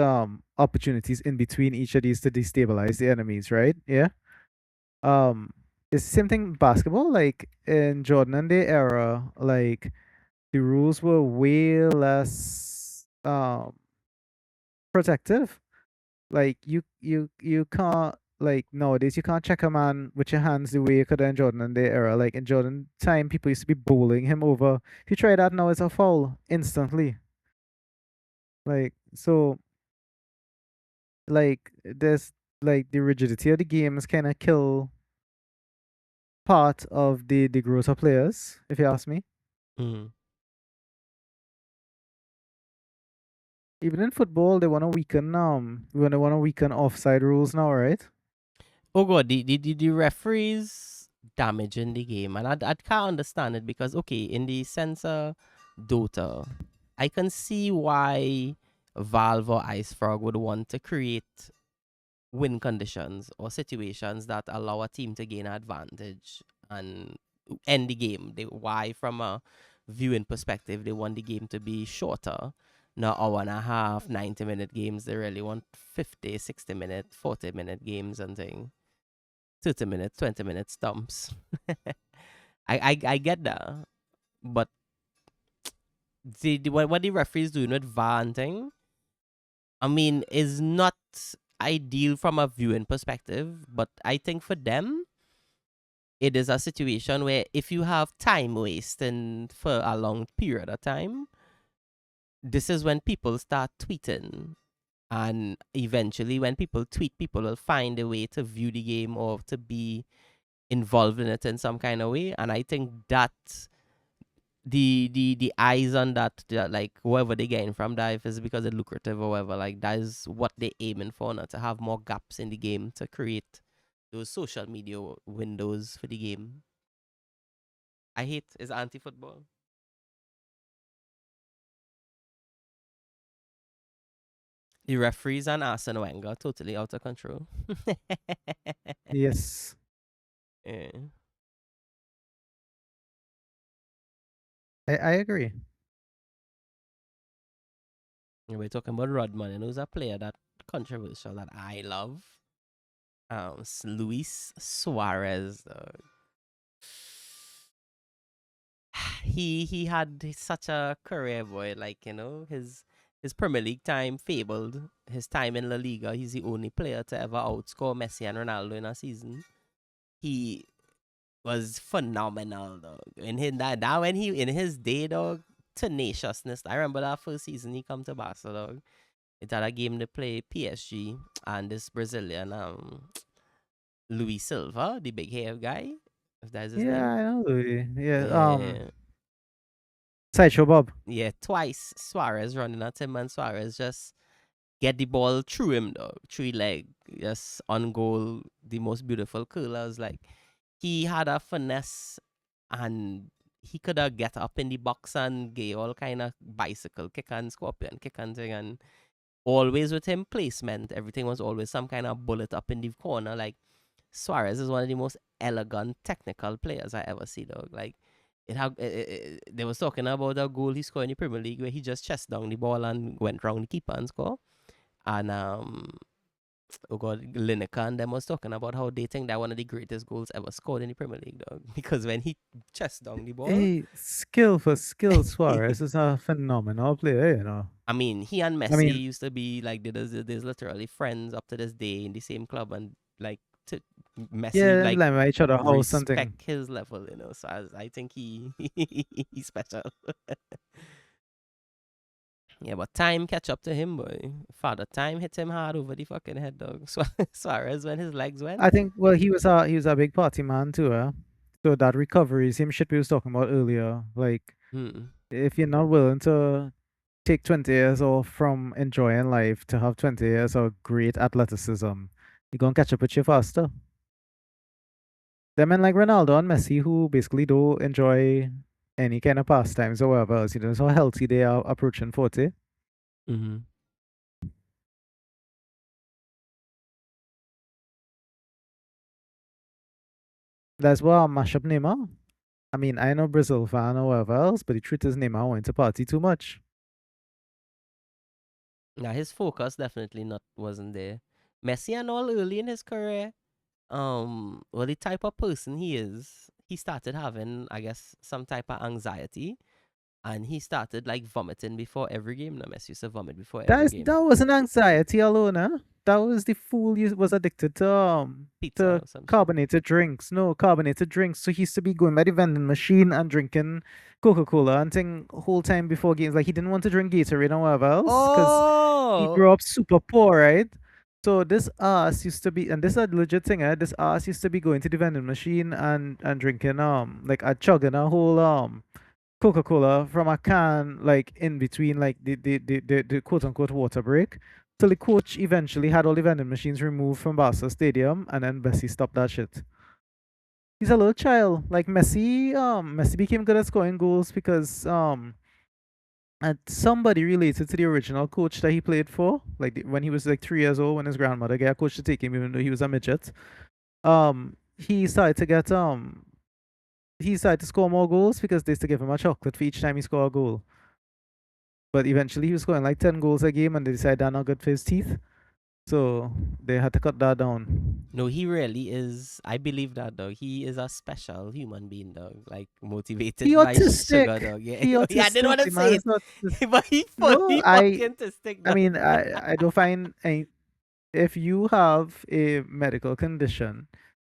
opportunities in between each of these to destabilize the enemies, right? Yeah. Um, it's the same thing in basketball. Like in Jordan and the era, like the rules were way less protective. Like you can't, like nowadays you can't check a man with your hands the way you could in Jordan in the era. Like in Jordan time, people used to be bowling him over. If you try that now, it's a foul instantly. Like so, like there's like the rigidity of the games kind of kill part of the growth of players, if you ask me. Mm. Even in football, they want to weaken offside rules now, right? Oh god, the referees damaging the game, and I can't understand it because okay, in the sense of Dota, I can see why Valve or Ice Frog would want to create win conditions or situations that allow a team to gain advantage and end the game. Why from a viewing perspective they want the game to be shorter, not hour and a half, 90-minute games. They really want 50, 60-minute, 40-minute games and thing. 30 minutes, 20-minute stumps. I get that, but what the referees doing with VAR and thing, I mean, is not ideal from a viewing perspective. But I think for them, it is a situation where if you have time wasting for a long period of time, this is when people start tweeting. And eventually, when people tweet, people will find a way to view the game or to be involved in it in some kind of way. And I think that the eyes on that, like whoever they getting from that, if it's because it's lucrative or whatever, like that is what they aiming for now, to have more gaps in the game to create those social media windows for the game. I hate is anti-football. The referees and Arsene Wenger totally out of control. Yes. Yeah. I agree. We're talking about Rodman, and who's a player that controversial that I love. Luis Suarez. He had such a career, boy. Like, his Premier League time fabled. His time in La Liga, he's the only player to ever outscore Messi and Ronaldo in a season. He was phenomenal, dog. That when he in his day, dog, tenaciousness. I remember that first season he come to Barca, dog. It had a game to play PSG and this Brazilian Luis Silva, the big hair guy, if that's his Yeah, name. I know Louis. Yeah, Yeah, Sideshow Bob. yeah. Twice Suarez running at him, and Suarez just get the ball through him, dog, through leg, just on goal. The most beautiful curlers. Like, he had a finesse, and he could have get up in the box and get all kind of bicycle kick and scorpion kick and thing, and always with him placement. Everything was always some kind of bullet up in the corner. Like, Suarez is one of the most elegant technical players I ever see, dog. Like, they was talking about a goal he scored in the Premier League where he just chest down the ball and went round the keeper and score. And oh god, Lineker and them was talking about how they think that one of the greatest goals ever scored in the Premier League, dog. Because when he chest down the ball, Hey, skill for skill, Suarez is a phenomenal player. I mean, he and I Messi mean, used to be like there's literally friends up to this day in the same club, and like to Messi yeah, them like blame each other house something. respect his level, So I think he's special. Yeah, but time catch up to him, boy. Father time hit him hard over the fucking head, dog. Suarez when his legs went. I think well he was a big party man too, so that recovery, same shit we was talking about earlier. Like Hmm. if you're not willing to take 20 years off from enjoying life to have 20 years of great athleticism, you're gonna catch up with you faster. Them men like Ronaldo and Messi who basically don't enjoy any kind of pastimes or whatever else, so healthy they are approaching 40. Mm-hmm. That's why I mash up Neymar. I mean, I know Brazil fan or whatever else, but the truth is Neymar went to party too much. Now his focus definitely not wasn't there. Messi and all early in his career, well, the type of person he is, he started having, I guess, some type of anxiety, and he started like vomiting before every game. No, Messi used to vomit before every game. That wasn't anxiety alone, huh? That was the fool you was addicted Pizza to or some shit. carbonated drinks. No, carbonated drinks. So he used to be going by the vending machine and drinking Coca-Cola and thing whole time before games. Like he didn't want to drink Gatorade or whatever else because he Oh, grew up super poor, right? So this ass used to be, and this is a legit thing, eh? This ass used to be going to the vending machine and drinking like a chugging a whole Coca-Cola from a can, like in between, like the quote unquote water break. Till the coach eventually had all the vending machines removed from Barca Stadium, and then Messi stopped that shit. He's a little child. Like Messi became good at scoring goals because and somebody related to the original coach that he played for, like when he was like 3 years old, when his grandmother got a coach to take him, even though he was a midget. He started to get he started to score more goals because they used to give him a chocolate for each time he scored a goal. But eventually he was scoring like 10 goals a game and they decided they're not good for his teeth. So they had to cut that down. no, he really is. I believe that, dog. He is a special human being, dog. Like He motivated by sugar, autistic. dog. Yeah, He yeah. I didn't autistic. want to The man say is autistic. it, but he No, fully fucking autistic, I dog. mean I don't find any if you have a medical condition,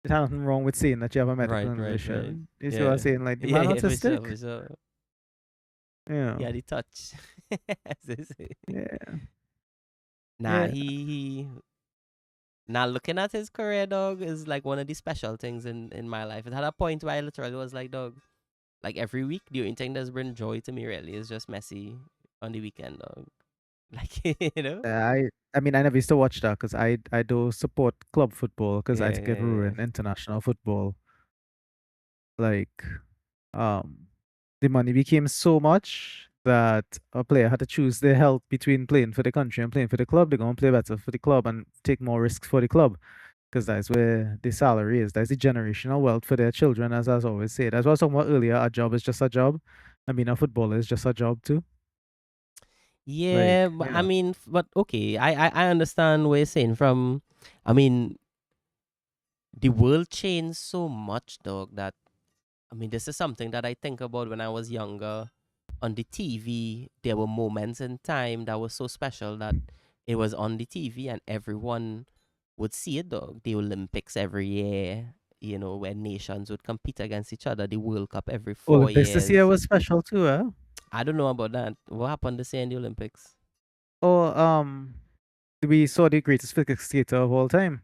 there's nothing wrong with saying that you have a medical Right. condition. You see what I'm Yeah, saying? Like the yeah, man yeah, for sure, for autistic? sure. Yeah. Yeah, the touch. As they say. Yeah. Nah, Yeah. he now looking at his career, dog, is like one of the special things in my life. It had a point where I literally was like, dog, like every week, the only thing that's bring joy to me really is just Messi on the weekend, dog. Like, I mean, I never used to watch that because I do support club football because I Yeah, think it yeah, ruined international football. Like, um, the money became so much that a player had to choose their health between playing for the country and playing for the club. They're going to play better for the club and take more risks for the club because that's where the salary is. That's the generational wealth for their children, as I always say. That's what I was talking about earlier. A job is just a job. I mean, a footballer is just a job too. Yeah, Like, but I mean, but okay, I understand what you're saying. I mean, the world changed so much, dog. That I mean, this is something that I think about when I was younger. On the TV, there were moments in time that was so special that it was on the TV and everyone would see it, dog. The Olympics every year, where nations would compete against each other. The World Cup every four Olympics this year years. was special too, eh? I don't know about that. What happened this year in the Olympics? Oh, we saw the greatest figure skater of all time.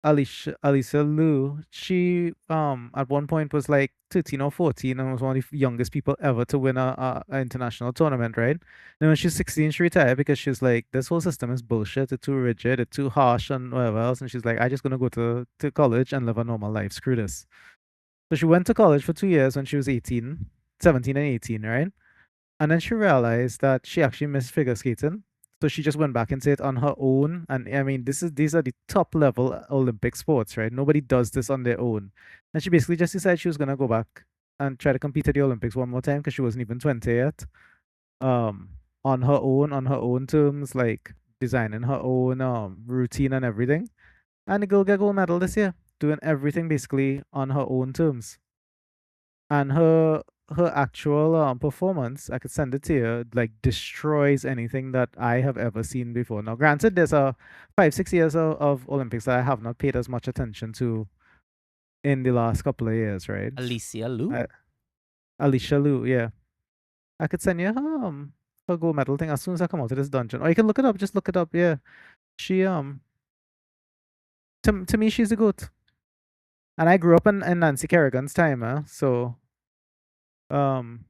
Alysa Liu, she at one point was like 13 or 14 and was one of the youngest people ever to win a international tournament, right? Then when she's 16, she retired because she's like, this whole system is bullshit, it's too rigid, it's too harsh and whatever else. And she's like, I just gonna go to college and live a normal life. Screw this. So she went to college for 2 years when she was 18, 17 and 18, right? And then she realized that she actually missed figure skating. So she just went back into it on her own. And I mean, these are the top level Olympic sports, right? Nobody does this on their own. And she basically just decided she was gonna go back and try to compete at the Olympics one more time because she wasn't even 20 yet. Um, on her own terms, like designing her own routine and everything. And the girl got gold medal this year, doing everything basically on her own terms. And her actual performance, I could send it to you, like destroys anything that I have ever seen before. Now, granted, there's a 5, 6 years of Olympics that I have not paid as much attention to in the last couple of years, right? Alicia Liu? Uh, Alicia Liu, yeah. I could send you her gold medal thing as soon as I come out of this dungeon. Or you can look it up, just look it up, yeah. She to me she's a goat. And I grew up in Nancy Kerrigan's time, so um,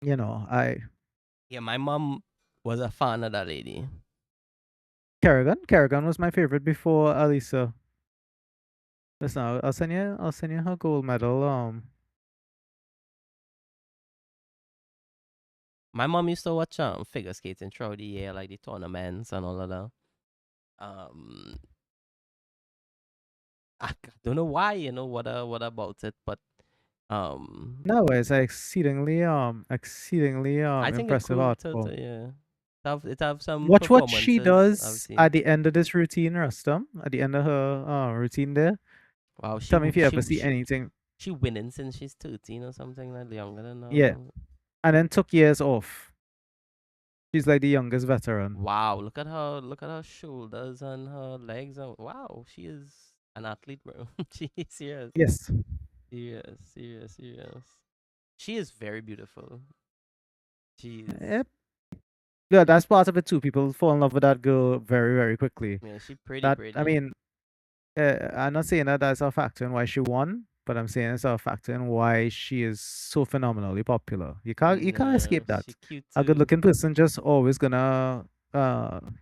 I Yeah, my mom was a fan of that lady. Kerrigan was my favorite before Alysa. Listen, I'll send you her gold medal. My mom used to watch figure skating throughout the year, like the tournaments and all of that. Um, I don't know why, what about it, but No, it's exceedingly I think it's impressive cool art to form. yeah. It have some Watch what she performances I've does seen. at the end of this routine, Rustam. At the end of her routine there. Wow, Tell me if you ever see anything. she winning since she's 13 or something, like younger than now or Yeah, something. and then took years off. She's like the youngest veteran. Wow, look at her shoulders and her legs. And wow, she is an athlete, bro. She is serious. Yes. Serious, serious, serious. She is very beautiful. She's Yep. Yeah, that's part of it too. People fall in love with that girl very, very quickly. yeah, she pretty That I pretty. mean, I'm not saying that that's a factor in why she won, but I'm saying it's a factor in why she is so phenomenally popular. You can't Yeah, escape that. she cute A good too. looking person just always gonna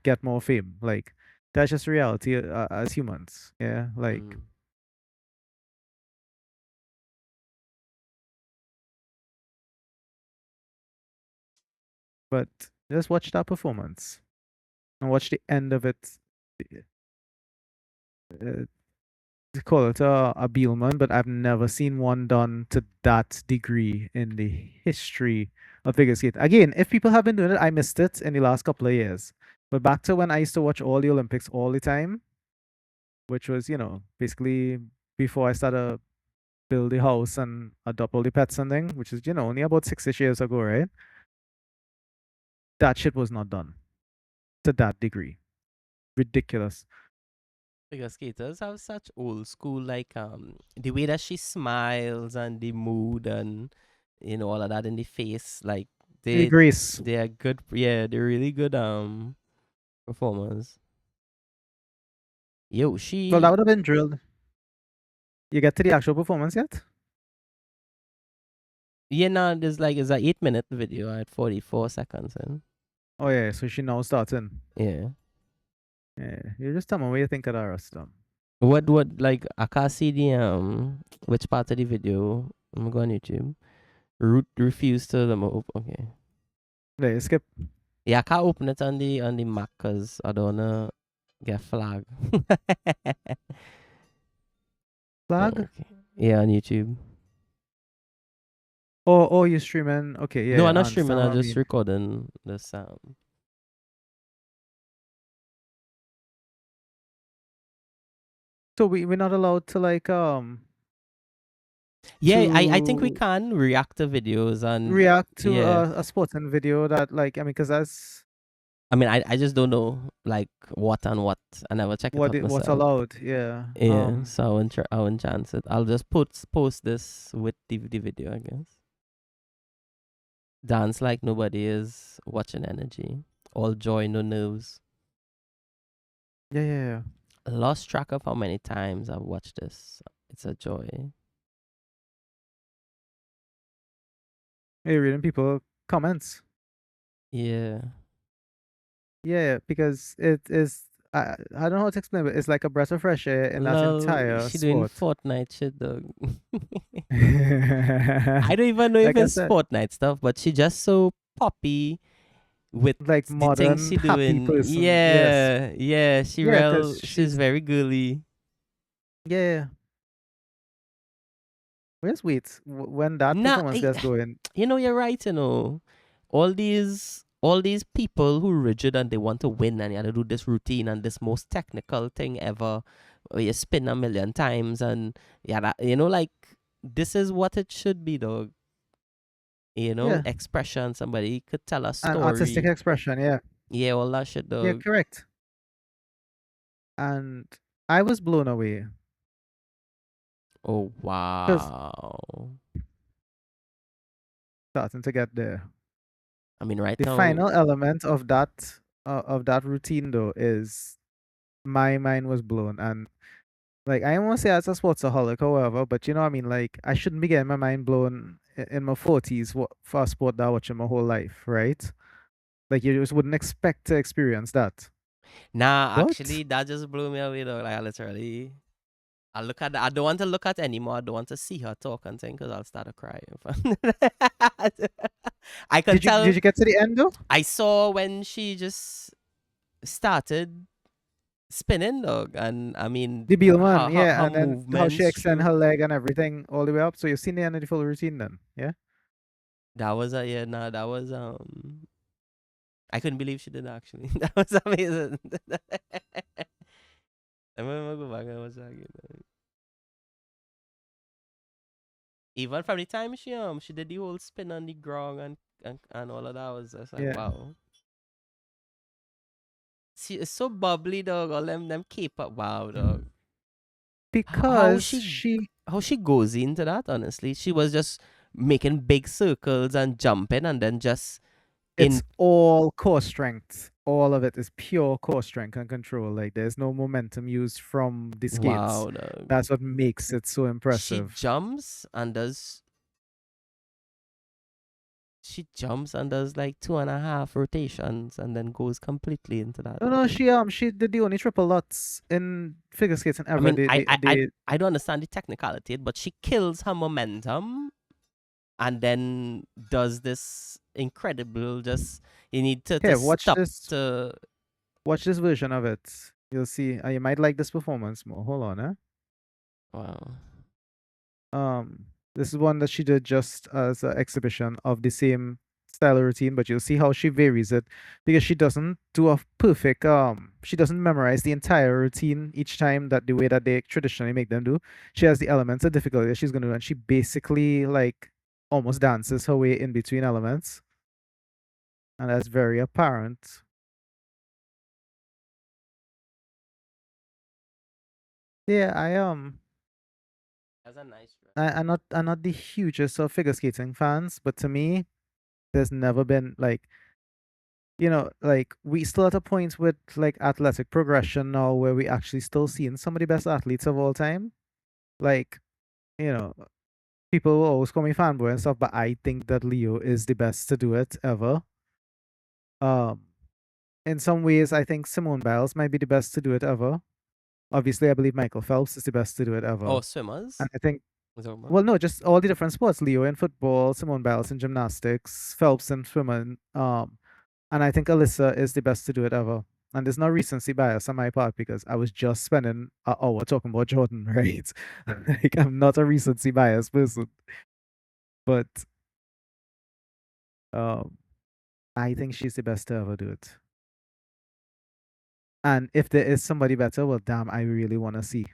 get more fame. Like that's just reality as humans. Yeah, like Mm. but just watch that performance and watch the end of it. Uh, they call it a Bielman, but I've never seen one done to that degree in the history of figure skating. Again, if people have been doing it, I missed it in the last couple of years. But back to when I used to watch all the Olympics all the time, which was, basically before I started build the house and adopt all the pets and thing, which is, only about 6-ish years ago, right? That shit was not done to that degree. Ridiculous. Figure skaters have such old school, like the way that she smiles and the mood and all of that in the face, like The they grace. they are good. Yeah, they're really good performers. Yo, Well, that she would have been drilled. You get to the actual performance yet? yeah, no, there's like it's a 8-minute video at 44 seconds and Oh yeah, so she now starting. yeah. Yeah, you just tell me what you think of that Rustam. What like I can't see the which part of the video. I'm going on YouTube. Root refuse to the move. Okay. Yeah, skip Yeah, I can't open it on the Mac because I don't wanna get flagged. flag. Okay. Yeah, on YouTube. Oh, you're streaming. Okay, yeah, No, yeah, I'm I not streaming. understand I'm what I just mean. recording the sound. So we're not allowed to like Yeah, I think we to can react to videos and react to yeah. a sporting video that like I mean because that's I mean, I just don't know like what and what. I never check it out what's myself. allowed. Yeah. Yeah, so I won't chance it. I'll just post this with the video, I guess. Dance like nobody is watching energy. All joy, no nerves. Yeah, yeah, yeah. Lost track of how many times I've watched this. It's a joy. Hey, reading people comments. Yeah. Yeah, because it is I don't know how to explain, but it's like a breath of fresh air in that Lol, entire she doing sport. Fortnite shit, dog. I don't even know if Like I it's said, Fortnite stuff, but she just so poppy with like the things modern she happy doing. person. Yes. Yeah, yeah. Yeah, because She's very girly. yeah. Just wait. When that Nah, performance gets going, you know, you're right. You know, all these people who rigid and they want to win and you have to do this routine and this most technical thing ever, where you spin a million times and yeah, that, you know, like this is what it should be, dog. You know, yeah, expression. Somebody could tell a an artistic story. expression. Yeah, Yeah, all that shit, yeah, dog. correct. And I was blown away Oh because wow. starting to get there. I mean, right The now, final element of that routine though is my mind was blown and like I won't say as a sportsaholic, however, but you know what I mean. Like I shouldn't be getting my mind blown in my 40s for a sport that I watched my whole life, right? Like you just wouldn't expect to experience that. nah, But actually, that just blew me away, though. Like, I literally, I look at, I don't want to look at anymore. I don't want to see her talk and thing because I'll start to cry. I can did tell. you get to the end though? I saw when she just started spinning, dog, and I mean, The Bielman, yeah, her and then how she movements extend through. her leg and everything all the way up. So you've seen the end of the full routine then, yeah? That was a yeah, nah, that was I couldn't believe she did that, actually. That was amazing. I'm gonna go back and watch that again. Even from the time she did the whole spin on the ground and all of that was just like Yeah. wow. She is so bubbly, dog. All them keep up, wow, dog. How Because she she goes into that? Honestly, she was just making big circles and jumping, and then just it's in all core strength. All of it is pure core strength and control. Like there's no momentum used from the skates. wow, dog. That's what makes it so She impressive. jumps and does. She jumps and does like 2.5 rotations and then goes completely into that, No, no, dog. she did the only triple lutz in figure skating I ever. mean, I don't understand the technicality, but she kills her momentum and then does this incredible. Just you need to Here, stop to watch this version of it. You'll see. You might like this performance more. Hold on, eh? wow. This is one that she did just as an exhibition of the same style of routine, but you'll see how she varies it because she doesn't do a perfect she doesn't memorize the entire routine each time that the way that they traditionally make them do. She has the elements of difficulty that she's gonna do, and she basically like almost dances her way in between elements. And that's very apparent. Yeah, That's a nice dress. I'm not the hugest of figure skating fans, but to me, there's never been like like we still at a point with like athletic progression now where we actually still seeing some of the best athletes of all time. Like, you know, people will always call me fanboy and stuff, but I think that Leo is the best to do it ever. Um, in some ways, I think Simone Biles might be the best to do it ever. Obviously, I believe Michael Phelps is the best to do it Oh, ever. swimmers. And I think, Was that about? well, no, just all the different sports. Leo in football, Simone Biles in gymnastics, Phelps in swimming. And I think Alyssa is the best to do it ever. And there's no recency bias on my part because I was just spending an hour talking about Jordan, right? Like I'm not a recency bias person. But Um, I think she's the best to ever do it. And if there is somebody better, well, damn, I really want to see.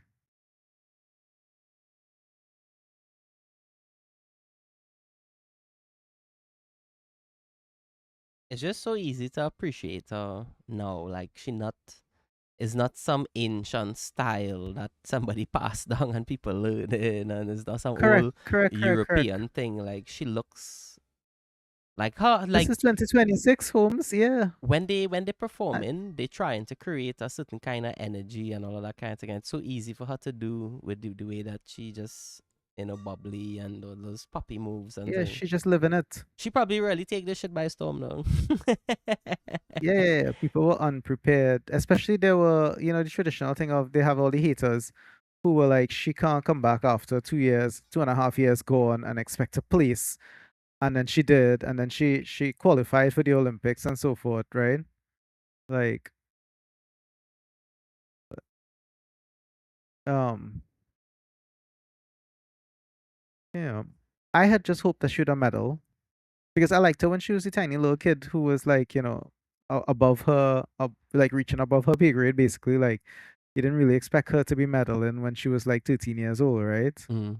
It's just so easy to appreciate her now. Like she not is not some ancient style that somebody passed down and people learned in, and it's not some Correct, old correct, correct, correct. European thing. Like she looks like her. This Like is 2026, Holmes. Yeah. when they I, performing, they trying to create a certain kind of energy and all of that kind of thing. And it's so easy for her to do with the way that she just bubbly and all those puppy moves and yeah, thing. she just living it. She probably really take this shit by storm now. Yeah, yeah, yeah. People were unprepared. Especially there were, the traditional thing of they have all the haters who were like, she can't come back after 2 years, 2.5 years gone and expect a place. And then she did, and then she qualified for the Olympics and so forth, right? Like, um, yeah. I had just hoped that she'd a medal because I liked her when she was a tiny little kid who was like, above her, like reaching above her pay grade, basically. Like, you didn't really expect her to be medaling when she was like 13 years old, right? Mm.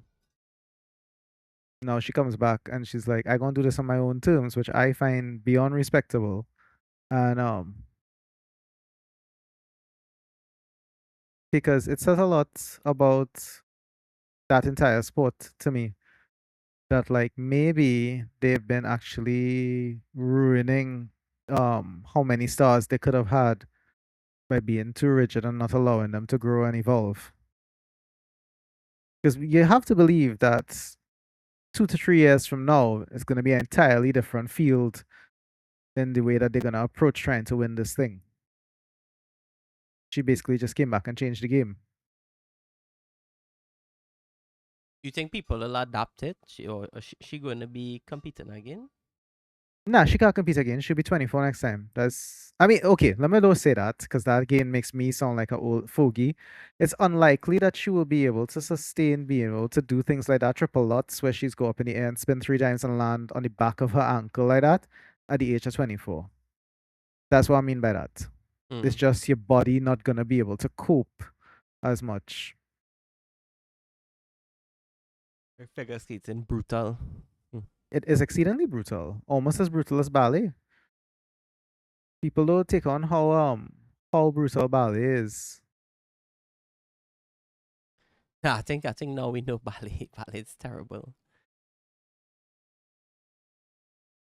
Now she comes back and she's like, I gonna do this on my own terms, which I find beyond respectable. And because it says a lot about that entire sport to me. That like maybe they've been actually ruining how many stars they could have had by being too rigid and not allowing them to grow and evolve. Because you have to believe that 2 to 3 years from now, it's going to be an entirely different field in the way that they're going to approach trying to win this thing. She basically just came back and changed the game. You think people will adapt it? She going to be competing again? Nah, she can't compete again. She'll be 24 next time. I mean, okay, let me not say that because that again makes me sound like an old fogey. It's unlikely that she will be able to sustain being able to do things like that triple lots where she's go up in the air and spin 3 times and land on the back of her ankle like that at the age of 24. That's what I mean by that. It's Mm. just your body not going to be able to cope as much. Her figure skating brutal. Mm. It is exceedingly brutal, almost as brutal as ballet. People don't take on how brutal ballet is. Yeah, I think now we know ballet. Ballet's terrible.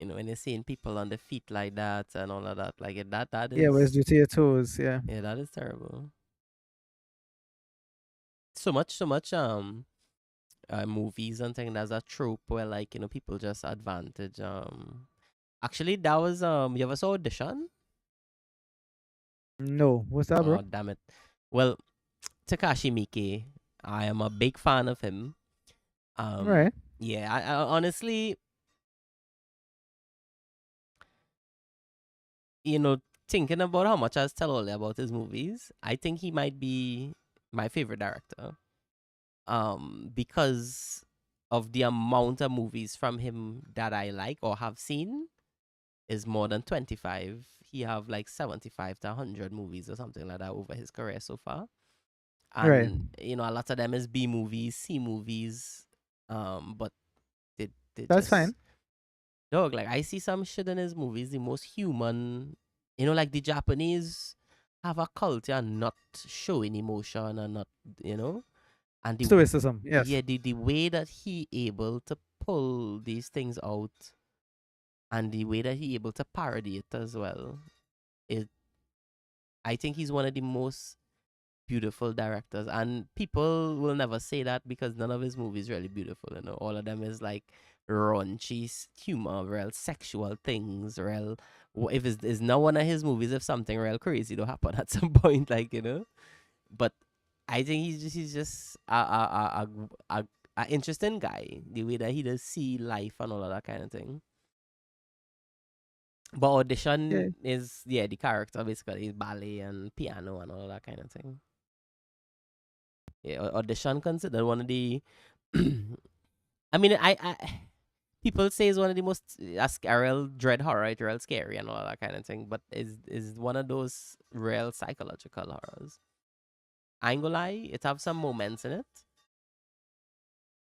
When you're seeing people on the feet like that and all of that, like that Yeah, where's is due to your toes, yeah. yeah, that is terrible. So much movies and things, there's a trope where like people just advantage actually that was you ever saw Audition? No, what's that, bro? Oh damn it. Well, Takashi Miike, I am a big fan of him. um Right. yeah, I honestly, you know thinking about how much I was tell Oli about his movies, I think he might be my favorite director, because of the amount of movies from him that I like or have seen is more than 25. He have like 75 to 100 movies or something like that over his career so far. Right. And a lot of them is B movies, C movies, but they That's just fine. dog, like I see some shit in his movies, the most human, like the Japanese have a culture and not showing emotion and not, you know, and Stoicism, yes. yeah, the way that he able to pull these things out and the way that he able to parody it as well, it I think he's one of the most beautiful directors, and people will never say that because none of his movies really beautiful. All of them is like raunchy humor, real sexual things, real. If it's not one of his movies, if something real crazy will happen at some point, But I think he's just a interesting guy. The way that he does see life and all of that kind of thing. But Yeah. Audition is, yeah, the character basically is ballet and piano and all of that kind of thing. Yeah, Audition considered one of the. I mean, I people say it's one of the most real dread horror, right? Real scary and all that kind of thing. But is one of those real psychological horrors. I ain't gonna lie, it have some moments in it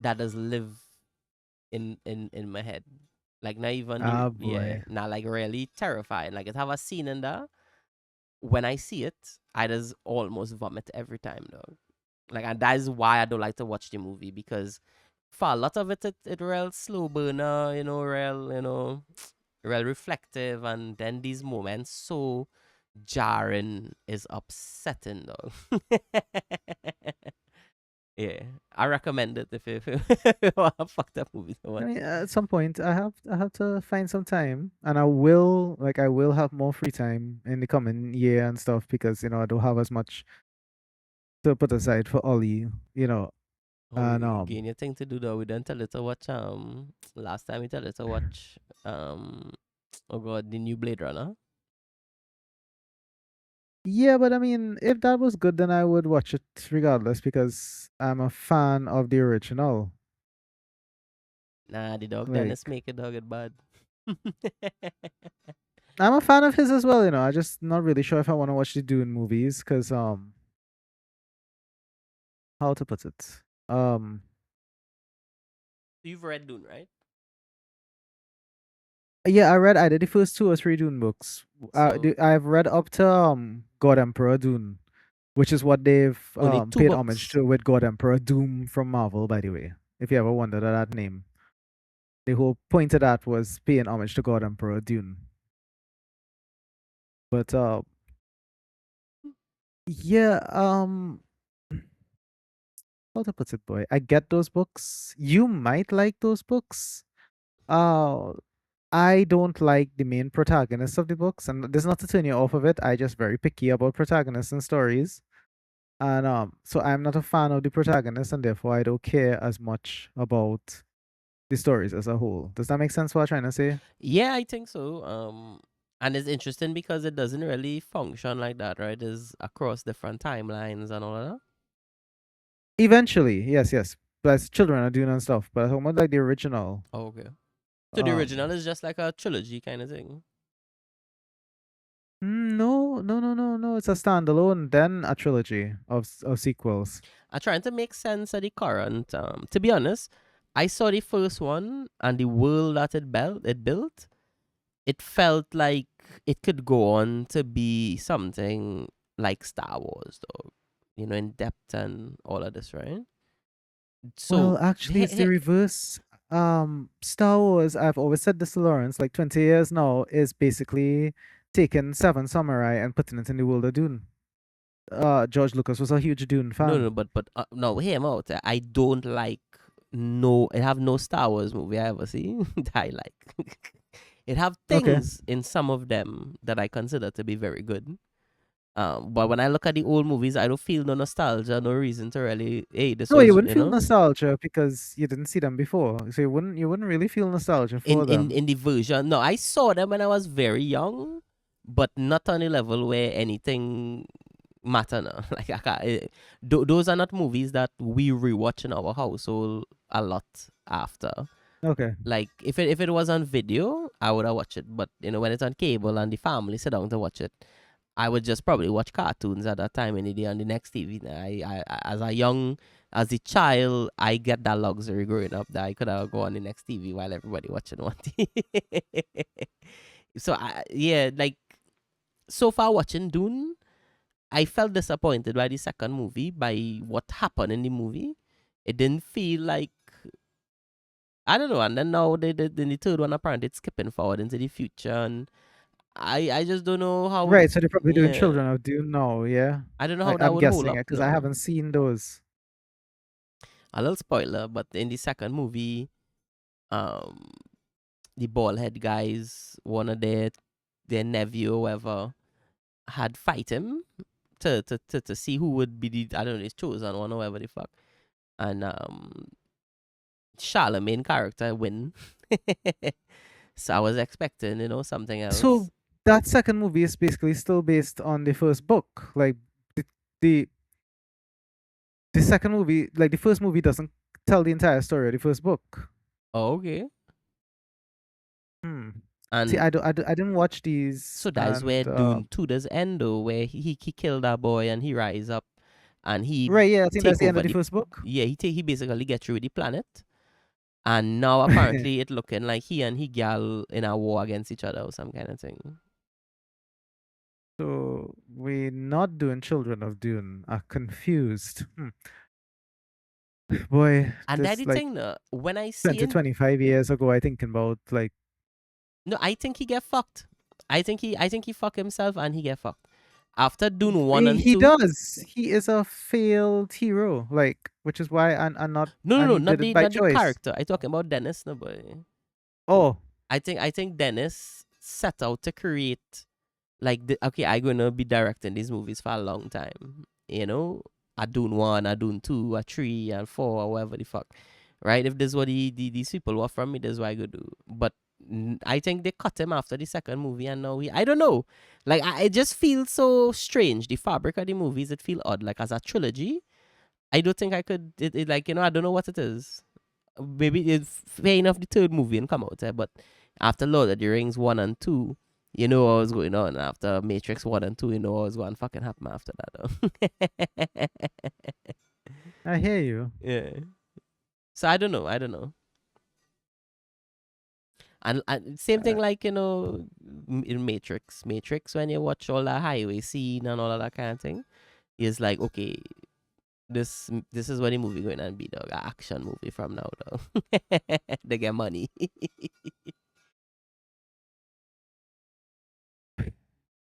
that does live in my head. Like not even Ah, yeah, boy. not like really terrifying. Like it have a scene in there. When I see it, I just almost vomit every time though. Like and that is why I don't like to watch the movie because for a lot of it real slow burner, real, real reflective, and then these moments so jarring is upsetting though. Yeah, I recommend it if you want a fucked up movie to I watch. mean, at some point, I have to find some time, and I will have more free time in the coming year and stuff because I don't have as much to put aside for Ollie, Oh, and again, your thing to do though. We don't tell you to watch. Last time we tell you to watch. Oh god, the new Blade Runner. yeah, but I mean, if that was good, then I would watch it regardless because I'm a fan of the original. Nah, the dog Dennis Like, make a dog it bad. I'm a fan of his as well. I just not really sure if I want to watch the Dune movies because how to put it, You've read Dune, right? yeah, I read either the first two or three Dune books. So I've read up to God Emperor Dune, which is what they've only two paid homage books. to with God Emperor Doom from Marvel. By the way, if you ever wondered at that name, the whole point of that was paying homage to God Emperor Dune. But yeah, how to put it, boy? I get those books. You might like those books. Uh, I don't like the main protagonists of the books, and this is not to turn you off of it. I just very picky about protagonists and stories, and so I'm not a fan of the protagonist, and therefore I don't care as much about the stories as a whole. Does that make sense? What I'm trying to say? Yeah, I think so. And it's interesting because it doesn't really function like that, right? It's across different timelines and all of that. Eventually, yes, yes. But as children are doing and stuff. But I'm talking about like the original. Oh, okay. So the original Um, is just like a trilogy kind of thing. no, no, no, no, no. It's a standalone, then a trilogy of sequels. I'm trying to make sense of the current. To be honest, I saw the first one and the world that it built. It felt like it could go on to be something like Star Wars, though. In depth and all of this, right? So, Well, actually, it's the reverse. Star Wars, I've always said this to Lawrence, like 20 years now, is basically taking Seven Samurai and putting it in the world of Dune. George Lucas was a huge Dune no, fan. no, but no, hear him out. I don't like no. I have no Star Wars movie I ever see that I like. It have Okay. things in some of them that I consider to be very good. But when I look at the old movies, I don't feel no nostalgia, no reason to really. Hey, this No, you was wouldn't feel nostalgia because you didn't see them before. So you wouldn't really feel nostalgia in for in them. in the version. No, I saw them when I was very young, but not on a level where anything matter now. Like I can't, those are not movies that we rewatch in our household a lot after. Okay. Like if it was on video, I would have watched it. But when it's on cable and the family sit down to watch it, I would just probably watch cartoons at that time in the day on the next TV. As a child, I get that luxury growing up that I could have go on the next TV while everybody watching one TV. So yeah, like so far watching Dune, I felt disappointed by the second movie by what happened in the movie. It didn't feel like I don't know, and then now the third one apparently it's skipping forward into the future, and I just don't know how. Right. So they're probably doing Yeah, Children of Dune now. Yeah. I don't know how that I'm would hold guessing up it because I now. haven't seen those. A little spoiler, but in the second movie, um, the bald head guys, one of their nephew or whatever, had fight him to see who would be the I don't know his chosen one or whatever the fuck, and Charlemagne character win. So I was expecting something else. So that second movie is basically still based on the first book. Like the the, the second movie, like the first movie doesn't tell the entire story of the first book. Oh, okay. Hmm. See, And I didn't watch these, so that is where and Dune 2 does end though, where he killed that boy and he rise up and he right, yeah, I think that's take the end of over the the first book. he basically get through the planet. And now apparently it looking like he and he gal in a war against each other or some kind of thing. So we're not doing Children of Dune. Are confused. Boy, And that this the like thing, when I see 20, in 25 years ago, I thinking about like no, I think he get fucked. I think he fuck himself and he get fucked. After Dune 1 he, and he 2, does. He is a failed hero, like which is why I'm not, no, no, and no, he not did it the by not the choice. character. I talking about Dennis, no boy. Oh, I think Dennis set out to create like okay, I gonna be directing these movies for a long time. You know, I Dune 1, I Dune 2, I 3, and 4, or whatever the fuck. Right? If this is what these people want from me, this is what I go do. But I think they cut him after the second movie, and now I don't know. Like it just feels so strange. The fabric of the movies, it feel odd. Like as a trilogy, I don't think I could. It like I don't know what it is. Maybe it's fair enough the third movie and come out, but after Lord of the Rings 1 and 2, you know what was going on. After Matrix 1 and 2, you know what was going to fucking happen after that. Though. I hear you. Yeah. So I don't know. I don't know. And same thing like, in Matrix, when you watch all the highway scene and all of that kind of thing, it's like, okay, this is what the movie going to be, dog. An action movie from now, dog. They get money.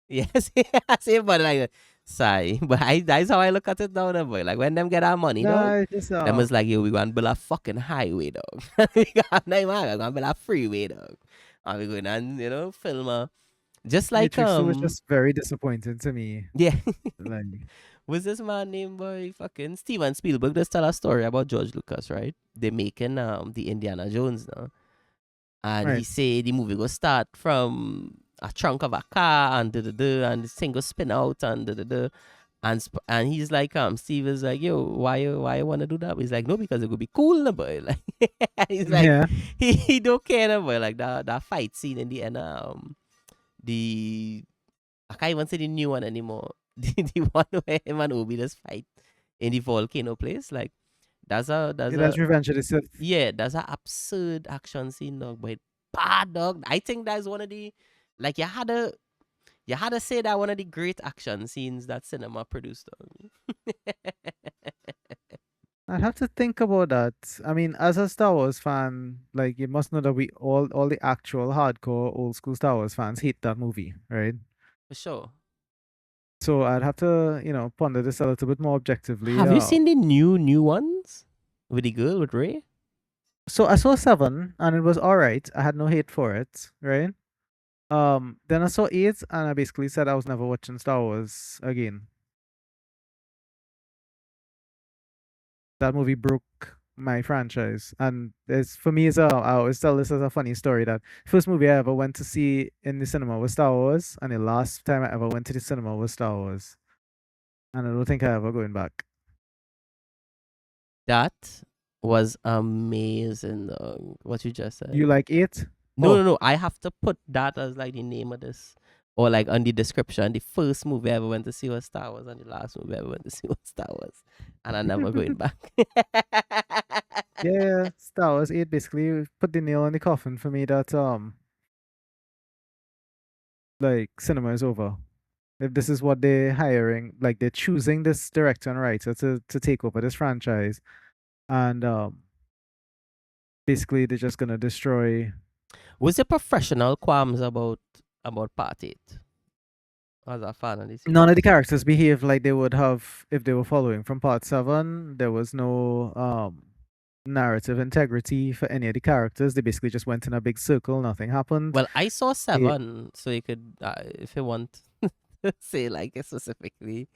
Yes, same, but like, sorry, but that's how I look at it now, though, boy. Like when them get our money, dog, No, it's just them is like, yo, we gonna build a fucking highway, dog. We got no man, we gonna build a freeway, dog. And we going and film just like Matrix 2 was just very disappointing to me. yeah. Like, Was this man named by fucking Steven Spielberg? Just tell a story about George Lucas, right? They making the Indiana Jones now. And he right. say the movie go start from a trunk of a car and and this thing go spin out and and he's like Steve is like, yo, why you wanna do that? He's like, no, because it would be cool, no, boy. Like he's like, Yeah. he don't care, no, boy. Like that fight scene in the end, the I can't even say the new one anymore. The one where him and Obi just fight in the volcano place, like that's Yeah, a that's Revenge of the Sith. yeah, that's an absurd action scene, dog. But bad, dog. I think that's one of the like you had to say that one of the great action scenes that cinema produced, dog. I'd have to think about that. I mean, as a Star Wars fan, like you must know that we all the actual hardcore old school Star Wars fans hate that movie, right? For sure. So I'd have to, ponder this a little bit more objectively. Have you seen the new ones with the girl with Ray? So I saw 7 and it was all right. I had no hate for it, right? Then I saw 8 and I basically said I was never watching Star Wars again. That movie broke my franchise, and it's for me. I always tell this as a funny story that first movie I ever went to see in the cinema was Star Wars, and the last time I ever went to the cinema was Star Wars, and I don't think I ever going back. That was amazing, dog. What you just said. You like 8? No, Oh. no, no. I have to put that as like the name of this. Or like on the description. The first movie I ever went to see was Star Wars, and the last movie I ever went to see was Star Wars. And I'm never going back. Yeah, Star Wars 8 basically put the nail in the coffin for me that like cinema is over. If this is what they're hiring, like they're choosing this director and writer to take over this franchise, and basically they're just gonna destroy. Was there professional qualms about Part 8? As a fan of the None series. of the characters behave like they would have if they were following from part 7. There was no narrative integrity for any of the characters. They basically just went in a big circle, nothing happened. Well, I saw They 7, so you could, if you want, say like specifically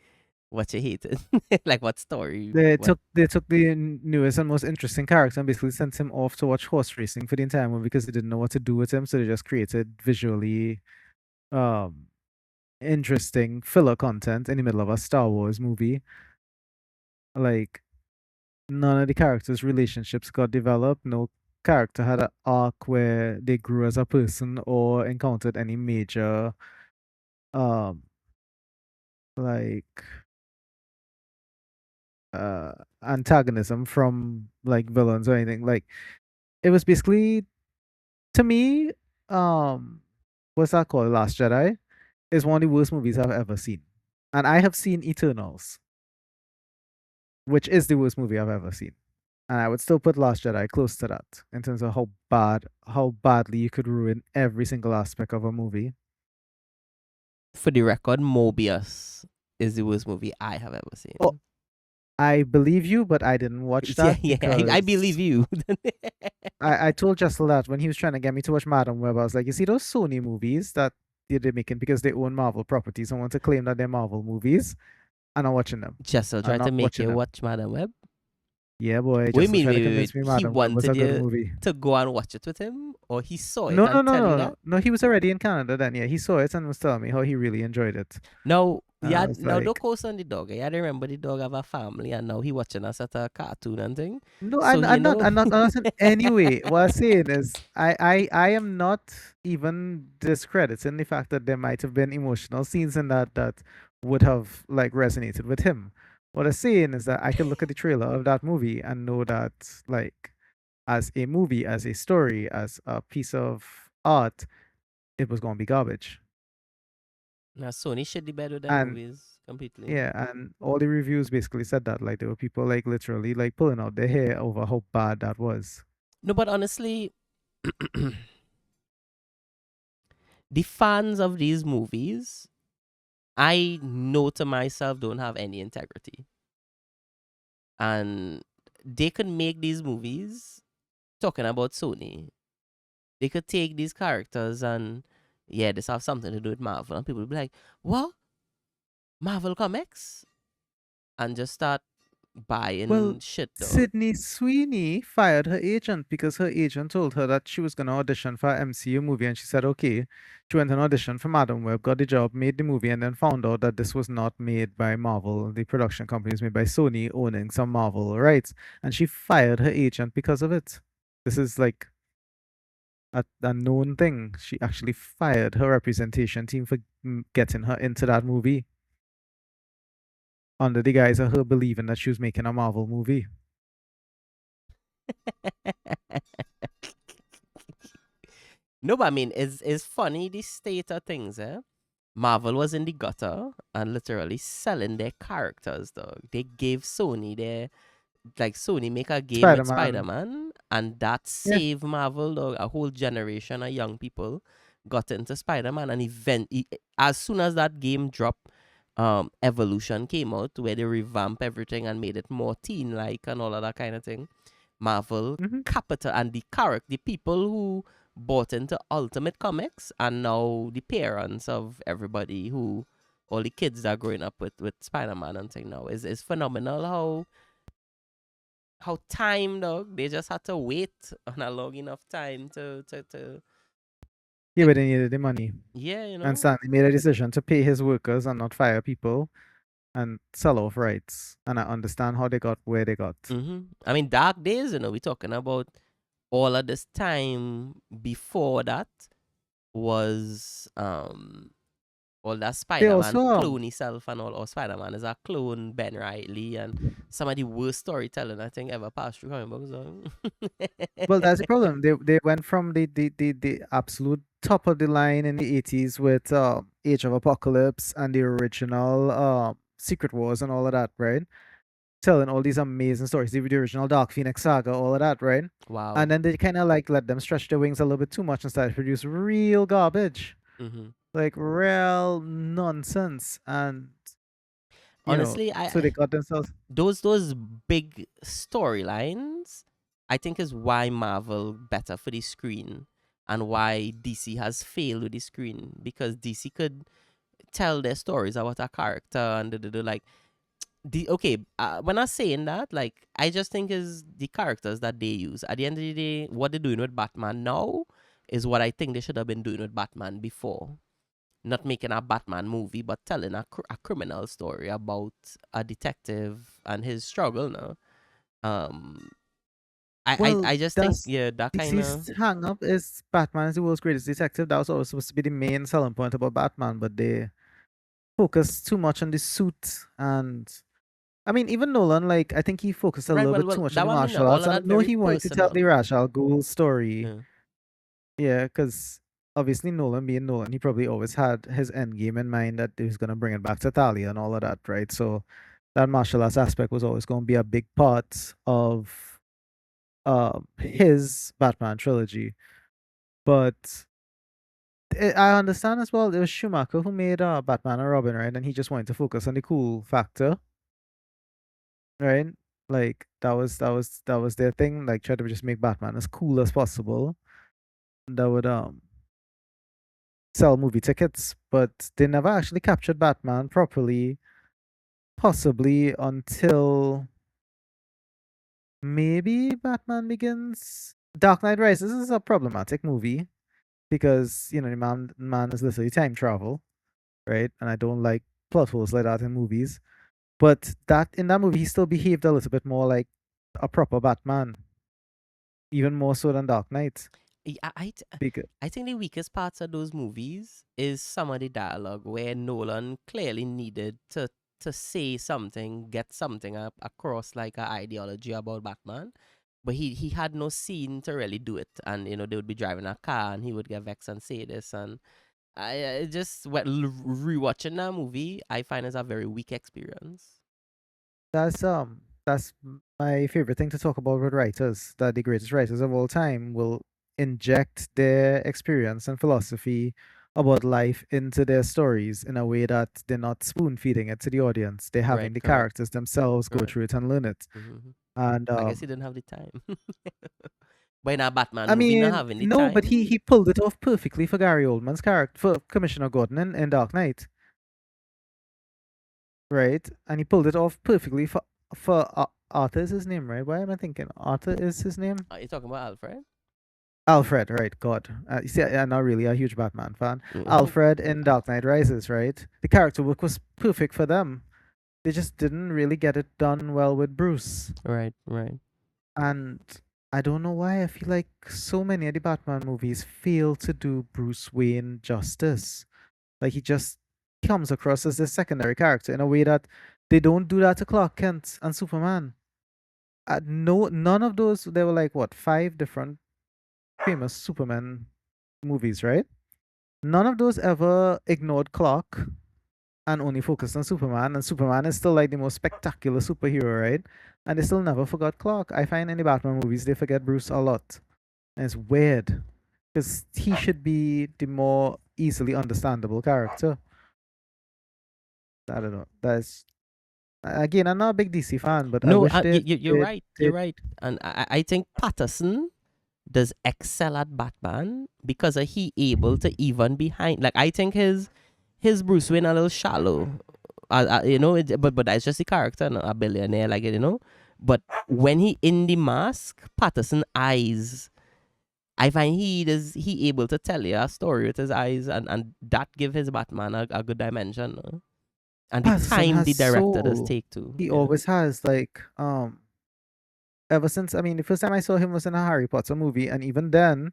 what you hated, like what story. they What? took the newest and most interesting character and basically sent him off to watch horse racing for the entire movie because they didn't know what to do with him, so they just created visually um interesting filler content in the middle of a Star Wars movie. Like none of the characters' relationships got developed. No character had an arc where they grew as a person or encountered any major um like uh antagonism from like villains or anything. Like it was basically to me, what's that called? Last Jedi is one of the worst movies I've ever seen. And I have seen Eternals, which is the worst movie I've ever seen. And I would still put Last Jedi close to that in terms of how badly you could ruin every single aspect of a movie. For the record, Mobius is the worst movie I have ever seen. Oh, I believe you, but I didn't watch Yeah, that yeah, I believe because you. I told Jessel that when he was trying to get me to watch Madam Web, I was like, you see those Sony movies that they're making because they own Marvel properties and want to claim that they're Marvel movies, and I'm watching them. Jessel I'm tried to not make watching you them. watch Madam Web. Yeah, boy, What do you Jessel mean? tried to Wait, wait, convince wait. me He Madam Web was wanted a good you movie. to go and watch it with him, or he saw it No, no, and no, tell you no, that? no, no. He was already in Canada then. Yeah, he saw it and was telling me how he really enjoyed it. Now, And I yeah, was now don't like, coast on the dog. Yeah, I remember the dog have a family, and now he watching us at a cartoon and thing. no, So you know, I'm not saying anyway. What I'm saying is, I am not even discrediting the fact that there might have been emotional scenes in that would have like resonated with him. What I'm saying is that I could look at the trailer of that movie and know that, like, as a movie, as a story, as a piece of art, it was going to be garbage. now Sony shit the bed with their And movies completely. yeah, and all the reviews basically said that. Like, there were people like literally like pulling out their hair over how bad that was. No, but honestly, the fans of these movies, I know to myself, don't have any integrity, and they could make these movies talking about Sony. They could take these characters and yeah, this have something to do with Marvel, and people will be like, "What? Marvel comics?" and just start Well, buying shit, dog. Sydney Sweeney fired her agent because her agent told her that she was going to audition for an MCU movie, and she said, okay. She went and auditioned for Madam Web, got the job, made the movie, and then found out that this was not made by Marvel. The production company was made by Sony, owning some Marvel rights, and she fired her agent because of it. This is like a known thing. She actually fired her representation team for getting her into that movie under the guise of her believing that she was making a Marvel movie. No, but I mean, it's funny the state of things, eh? Marvel was in the gutter and literally selling their characters, dog. They gave Sony their like Sony make a game with Spider-Man. Spider-Man, and that Yeah. saved Marvel, dog. A whole generation of young people got into Spider-Man, and as soon as that game dropped, Evolution came out where they revamp everything and made it more teen-like and all of that kind of thing. Marvel Mhm. capital and the people who bought into Ultimate Comics and now the parents of everybody who all the kids that are growing up with Spider-Man and thing now is phenomenal how time, dog, they just had to wait on a long enough time Yeah, but they needed the money. yeah, And Stanley made a decision to pay his workers and not fire people and sell off rights. And I understand how they got where they got. I mean, dark days, we're talking about all of this time before that was all that They Spider-Man also clone himself and all, or Spider-Man is a clone Ben Riley and some of the worst storytelling I think ever passed through comic books. well, that's the problem. They went from the absolute top of the line in the 80s with Age of Apocalypse and the original Secret Wars and all of that, right? Telling all these amazing stories, the original Dark Phoenix saga, all of that, right? Wow. And then they kind of like let them stretch their wings a little bit too much and started to produce real garbage, like real nonsense. And Honestly, so they got themselves. those big storylines, I think is why Marvel better for the screen and why DC has failed with the screen, because DC could tell their stories about a character and like when I'm saying that, like, I just think is the characters that they use at the end of the day. What they're doing with Batman now is what I think they should have been doing with Batman before. Not making a Batman movie, but telling a criminal story about a detective and his struggle now. Um, Well, I just think that's yeah that kind of DC's hang up is Batman is the world's greatest detective. That was always supposed to be the main selling point about Batman, but they focused too much on the suit. And I mean, even Nolan, like I think he focused a right. little Well, bit well, too much on that the one I mean martial all arts. of And I that know very he wanted to tell the personal. Ra's al Ghul story. Yeah. Yeah, because obviously Nolan being Nolan, he probably always had his end game in mind that he was gonna bring it back to Talia and all of that, right? So that martial arts aspect was always going to be a big part of his Batman trilogy. But I understand as well. It was Schumacher who made Batman and Robin, right? And he just wanted to focus on the cool factor, right? Like that was their thing. Like try to just make Batman as cool as possible. That would sell movie tickets, but they never actually captured Batman properly. Possibly until maybe Batman Begins. Dark Knight Rises is a problematic movie because the man is literally time travel, right? And I don't like plot holes like that in movies. But that in that movie, he still behaved a little bit more like a proper Batman, even more so than Dark Knight. Because I think the weakest parts of those movies is some of the dialogue where Nolan clearly needed to say something, get something up across like an ideology about Batman. But he had no scene to really do it. And they would be driving a car and he would get vexed and say this. And I just rewatching that movie, I find it's a very weak experience. that's my favorite thing to talk about with writers. That the greatest writers of all time will inject their experience and philosophy about life into their stories in a way that they're not spoon feeding it to the audience. They're Right, having the correct. characters themselves go Correct. through it and learn it. Hmm. And I guess he didn't have the time. But in a Batman I movie, not mean, having the no, but he time. he pulled it off perfectly for Gary Oldman's character for Commissioner Gordon in Dark Knight, right? And he pulled it off perfectly for Arthur is his name, right? Why am I thinking Arthur is his name? Are you talking about Alfred? Alfred, right? God, you see, I'm not really a huge Batman fan. Mhm. Alfred in Dark Knight Rises, right? The character work was perfect for them. They just didn't really get it done well with Bruce, Right, right. and I don't know why. I feel like so many of the Batman movies fail to do Bruce Wayne justice. Like he just comes across as a secondary character in a way that they don't do that to Clark Kent and Superman. No, none of those. There were like what 5 different famous Superman movies, right? None of those ever ignored Clark and only focused on Superman. And Superman is still like the most spectacular superhero, right? And they still never forgot Clark. I find in the Batman movies they forget Bruce a lot, and it's weird because he should be the more easily understandable character. I don't know. That's again, I'm not a big DC fan, but I No, wish they you're they right. You're they right. And I think Patterson does excel at Batman because he able to even behind. Like I think his Bruce Wayne a little shallow. But that's just the character, not a billionaire, like. But when he in the mask, Patterson eyes, I find he able to tell you a story with his eyes, and that give his Batman a good dimension. No? And the Patterson time has the director does soul. take to, He yeah. always has like ever since I mean the first time I saw him was in a Harry Potter movie, and even then,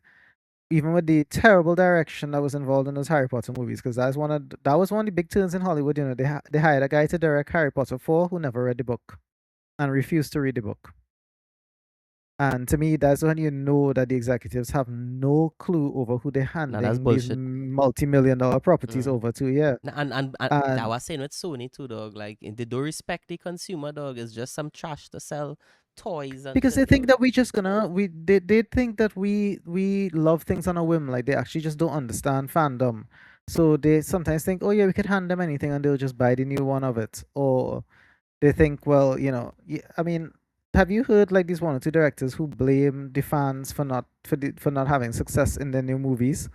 even with the terrible direction that was involved in those Harry Potter movies, because that was one of the big turns in Hollywood. They hired a guy to direct Harry Potter 4 who never read the book and refused to read the book. And to me, that's when you know that the executives have no clue over who they're Now that's handing these bullshit. multi-million dollar properties Mm. over to. Yeah, And that and was saying with Sony too, dog. Like they don't respect the consumer, dog. It's just some trash to sell toys and because shit, they think dog. that we just gonna they think that we love things on a whim, like they actually just don't understand fandom. So they sometimes think, oh yeah, we could hand them anything and they'll just buy the new one of it. Or they think, well, I mean, have you heard like these 1 or 2 directors who blame the fans for not having success in their new movies?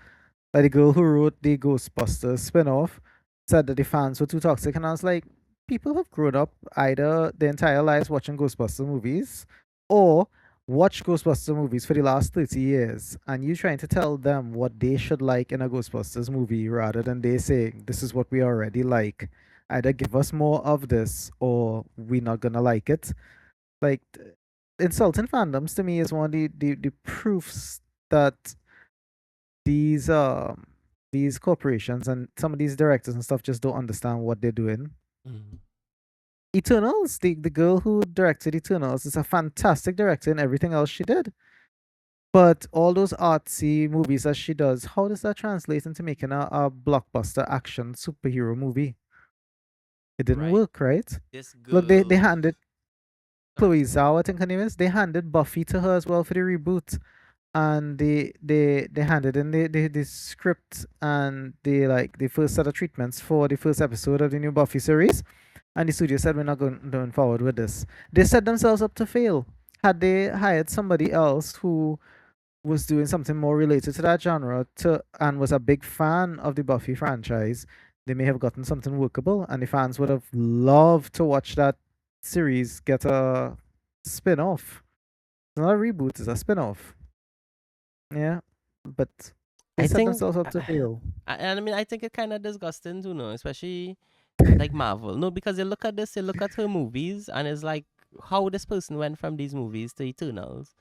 Like the girl who wrote the Ghostbusters spin-off said that the fans were too toxic, and I was like, people have grown up either their entire lives watching Ghostbuster movies, or watch Ghostbuster movies for the last 30 years, and you trying to tell them what they should like in a Ghostbusters movie rather than they saying this is what we already like. Either give us more of this or we're not gonna like it. Like insulting fandoms to me is one of the proofs that these um these corporations and some of these directors and stuff just don't understand what they're doing. Mm. Eternals, the girl who directed Eternals is a fantastic director in everything else she did. But all those artsy movies that she does, how does that translate into making a blockbuster action superhero movie? It didn't Right. work, right? This Look, they girl. handed Sorry, Chloe sorry. Zhao, I think her name is. They handed Buffy to her as well for the reboot, and they handed in the script and the first set of treatments for the first episode of the new Buffy series. And the studio said we're not going forward with this. They set themselves up to fail. Had they hired somebody else who was doing something more related to that genre and was a big fan of the Buffy franchise, they may have gotten something workable, and the fans would have loved to watch that series get a spin-off. It's not a reboot, it's a spin-off. Yeah, but they I set think, themselves up to fail. and I mean, I think it kind of disgusting too, no, especially like Marvel. No, because you look at this, you look at her movies, and it's like how this person went from these movies to Eternals.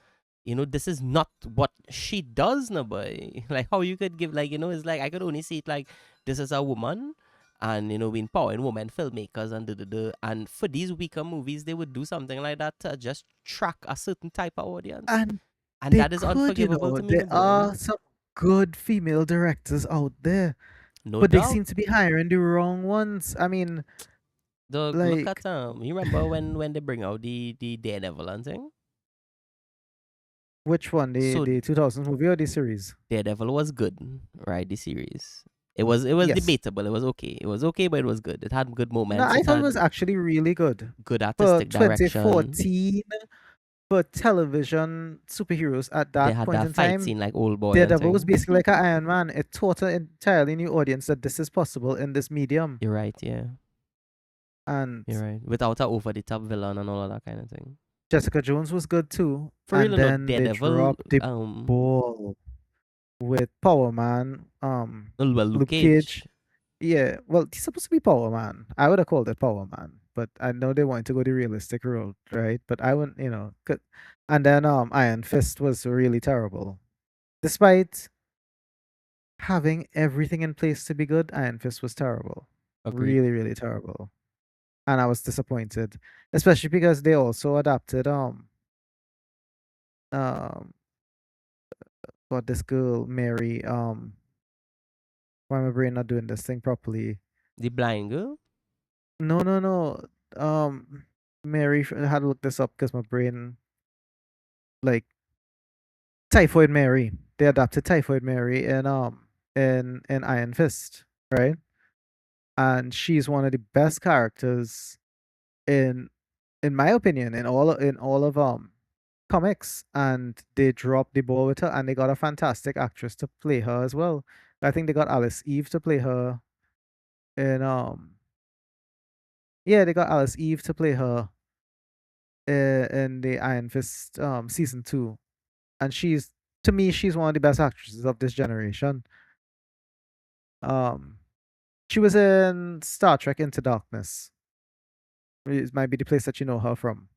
You know, this is not what she does, no boy. Like how you could give, like, you know, it's like I could only see it like this is a woman, and you know, we empowering women filmmakers and and for these weaker movies, they would do something like that to just track a certain type of audience, And and they that is could, unforgivable to me, no there boy. are some good female directors out there, No but they doubt. seem to be hiring the wrong ones. I mean, The look like, at you remember when they bring out the Daredevil and thing? which one? So The 2000s movie or the series? Daredevil was good, right? The series. It was Yes. debatable. It was okay. It was okay, but it was good. It had good No, moments. I It thought it had was actually really good. good For artistic direction. 2014, for television superheroes at They that had point that in fight time, scene like Old Boy and Daredevil was thing. basically like an Iron Man. It taught an entirely new audience that this is possible in this medium. You're right, yeah. And You're right. Without a over the top villain and all of that kind of thing. Jessica Jones was good too. For real And no, then they Daredevil, dropped the ball with Power Man, well, Luke Luke Cage. Cage. Yeah, well, he's supposed to be Power Man. I would have called it Power Man, but I know they wanted to go the realistic route, right? But I wouldn't, and then Iron Fist was really terrible. Despite having everything in place to be good, Iron Fist was terrible. Agreed. Really, really terrible. And I was disappointed, especially because they also adapted um got this girl Mary why am my brain not doing this thing properly? The blind girl? No. Mary, I had to look this up because my brain, like, Typhoid Mary. They adapted Typhoid Mary in Iron Fist, right? And she's one of the best characters in in my opinion in all of comics. And they dropped the ball with her, and they got a fantastic actress to play her as well. I think they got Alice Eve to play her in yeah, they got Alice Eve to play her in the Iron Fist season 2. And she's, to me, she's one of the best actresses of this generation. Um she was in Star Trek Into Darkness. It might be the place that you know her from.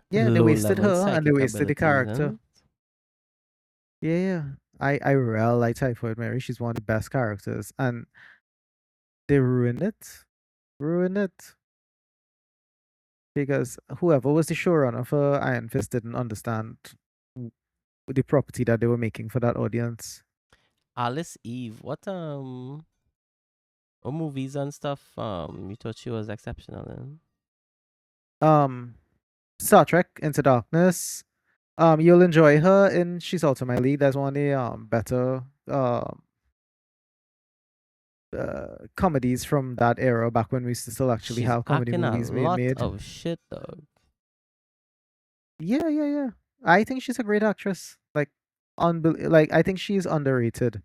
Yeah, they Low wasted level her and they psychic wasted the abilities, character. huh? Yeah. I really like Typhoid Mary. She's one of the best characters, and they ruined it. Ruined it because whoever was the showrunner for Iron Fist didn't understand w- the property that they were making for that audience. Alice Eve. What movies and stuff you thought she was exceptional in? Um, Star Trek Into Darkness. You'll enjoy her in She's Out of My League. That's one of the better comedies from that era, back when we used to still actually She's have comedy acting a movies being lot made. of shit, dog. Yeah. I think she's a great actress. Like I think she's underrated.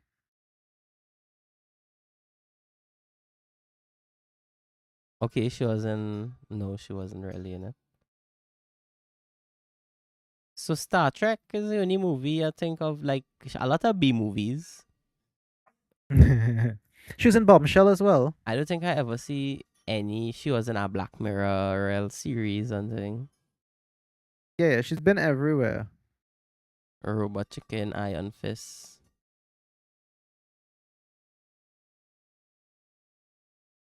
Okay, she was in. No, she wasn't really in it. So Star Trek is the only movie I think of, like a lot of B movies. She was in Bombshell as well. I don't think I ever see any. She was in a Black Mirror series and thing. Yeah, she's been everywhere. Robot Chicken, Iron Fist.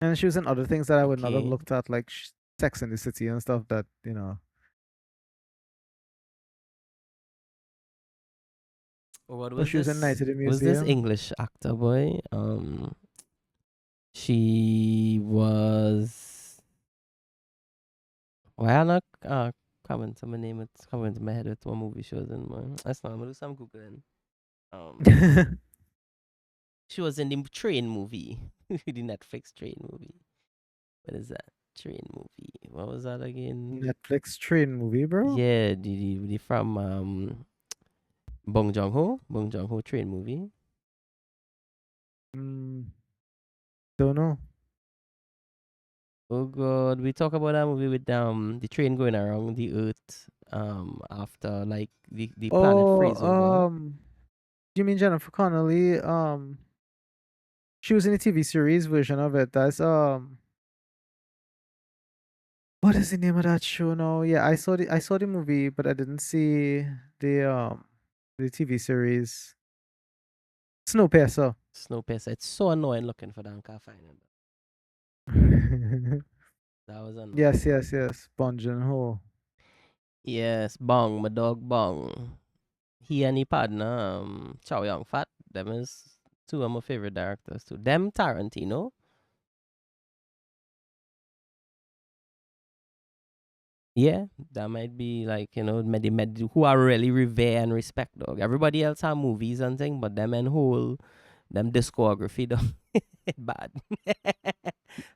And she was in other things that I would not have Okay. looked at, like Sex in the City and stuff that, What Oh, was she was in this? Night at the Was this Museum. English actor boy? She was. Why am I not coming to my name? It's coming to my head with what movie she was in. Man. That's not. I'm gonna do some googling. She was in the train movie, the Netflix train movie. What is that train movie? What was that again? Netflix train movie, bro. Yeah, the from Bong Joon Ho train movie. Mm, don't know. Oh god, we talk about that movie with the train going around the earth after like the planet Oh, freeze over. do you mean Jennifer Connelly? She was in a TV series version of it. That's what is the name of that show now? Yeah, I saw the movie, but I didn't see the um the TV series. Snowpiercer. Snowpiercer. It's so annoying looking for that. Can't find it. That was Yes, annoying. yes, yes. Bong Joon-ho. Yes, Bong, my dog Bong. He and he partner, Chow Yun Fat. Them is two of my favorite directors too. Them Tarantino. Yeah, that might be like, who I really revere and respect, dog. Everybody else have movies and thing, but them and whole, them discography, dog, bad.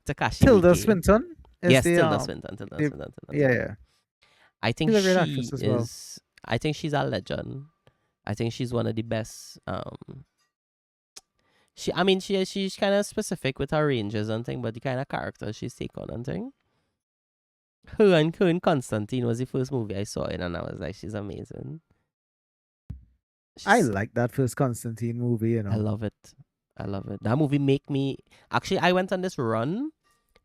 Takashi Tilda Miike. Swinton is Yes, the Tilda Swinton, Tilda the Swinton, Tilda yeah, Swinton. yeah. I think She's a great actress as well. I think she's a legend. I think she's one of the best. She's kind of specific with her ranges and thing, but the kind of character she's take on and thing. Her and Constantine was the first movie I saw it, and I was like, she's amazing. I She's, like that first Constantine movie, I love it. I love it. That movie make me actually. I went on this run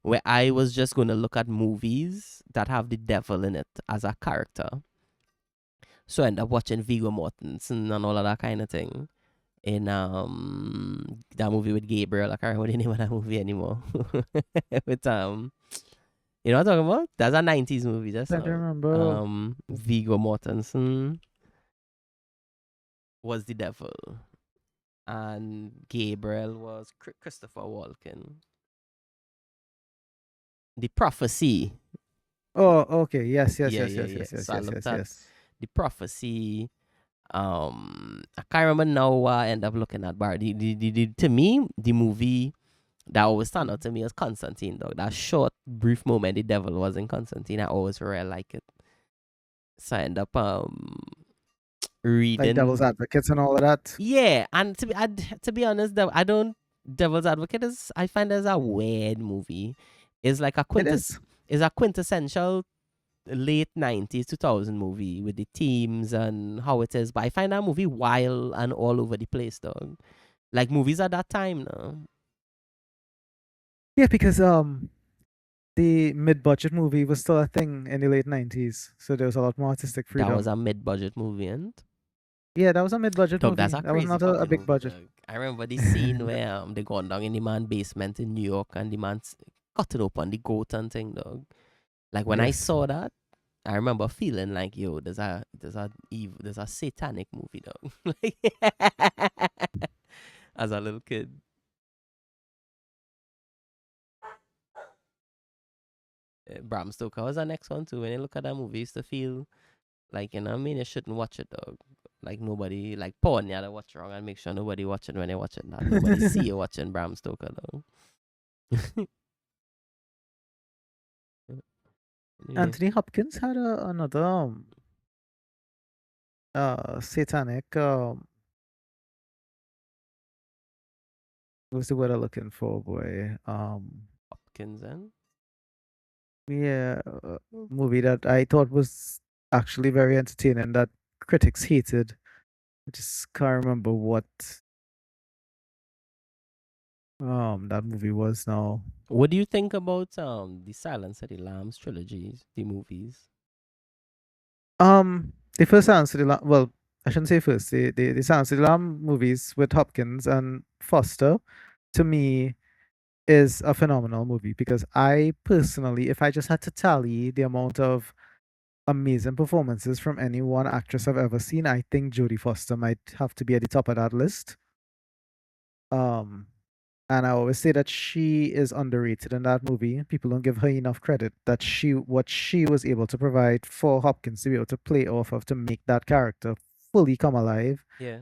where I was just gonna look at movies that have the devil in it as a character. So I ended up watching Viggo Mortensen and all of that kind of thing. In that movie with Gabriel, I can't remember the name of that movie anymore. With you know what I'm talking about? That's a 90s movie. That's I don't remember. Viggo Mortensen was the devil, and Gabriel was Christopher Walken. The Prophecy. Oh, okay. Yes, yes, Yeah, yes, yeah, yes, yeah. yes, yes, So I yes, looked yes, at yes. The Prophecy. I can't remember now what I end up looking at, but to me, the movie that always stand out to me is Constantine, dog. That short, brief moment the devil was in Constantine, I always really like it. So I end up Like Devil's reading. Advocates and all of that. Yeah, and to be honest, though, I don't. Devil's Advocate is, I find, as a weird movie. It's like It is. is a quintessential late 90s 2000 movie with the themes and how it is. But I find that movie wild and all over the place, dog. Like movies at that time, no. Yeah, because the mid-budget movie was still a thing in the late 90s, so there was a lot more artistic That was freedom. a mid-budget movie, and Yeah, that was a mid-budget dog, that's movie. a That was crazy not a fucking big movie, budget. dog. I remember the scene where they gone down in the man basement in New York and the man's cutting open the goat and thing, dog. Like when I Yes. saw that, I remember feeling like, yo, there's a satanic movie, dog. Like, as a little kid. Bram Stoker was the next one too. When you look at that movie, you used to feel like, you know what I mean, you shouldn't watch it, dog. Like nobody, like porn, you had to watch wrong and make sure nobody watching when you're watching that. Nobody see you watching Bram Stoker, though. Anyway, Anthony Hopkins had another satanic what's the word I'm looking for, boy? Hopkins and Yeah, movie that I thought was actually very entertaining that critics hated. I just can't remember what that movie was now. what do you think about the Silence of the Lambs trilogies, the movies? The first Silence of the Lamb, well, I shouldn't say first. The Silence of the Lamb movies with Hopkins and Foster, to me, is a phenomenal movie because I personally, if I just had to tally the amount of amazing performances from any one actress I've ever seen, I think Jodie Foster might have to be at the top of that list. Um, and I always say that she is underrated in that movie. People don't give her enough credit that what she was able to provide for Hopkins to be able to play off of to make that character fully come alive. Yeah.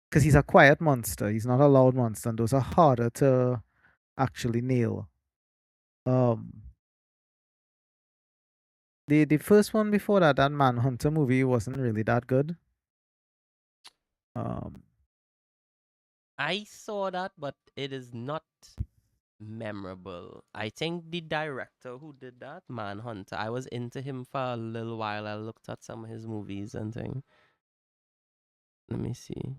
Because he's a quiet monster. He's not a loud monster, and those are harder to actually nail. Um, the first one before that, that Manhunter movie wasn't really that good. Um, I saw that, but it is not memorable. I think the director who did that, Manhunter, I was into him for a little while. I looked at some of his movies and things. Let me see.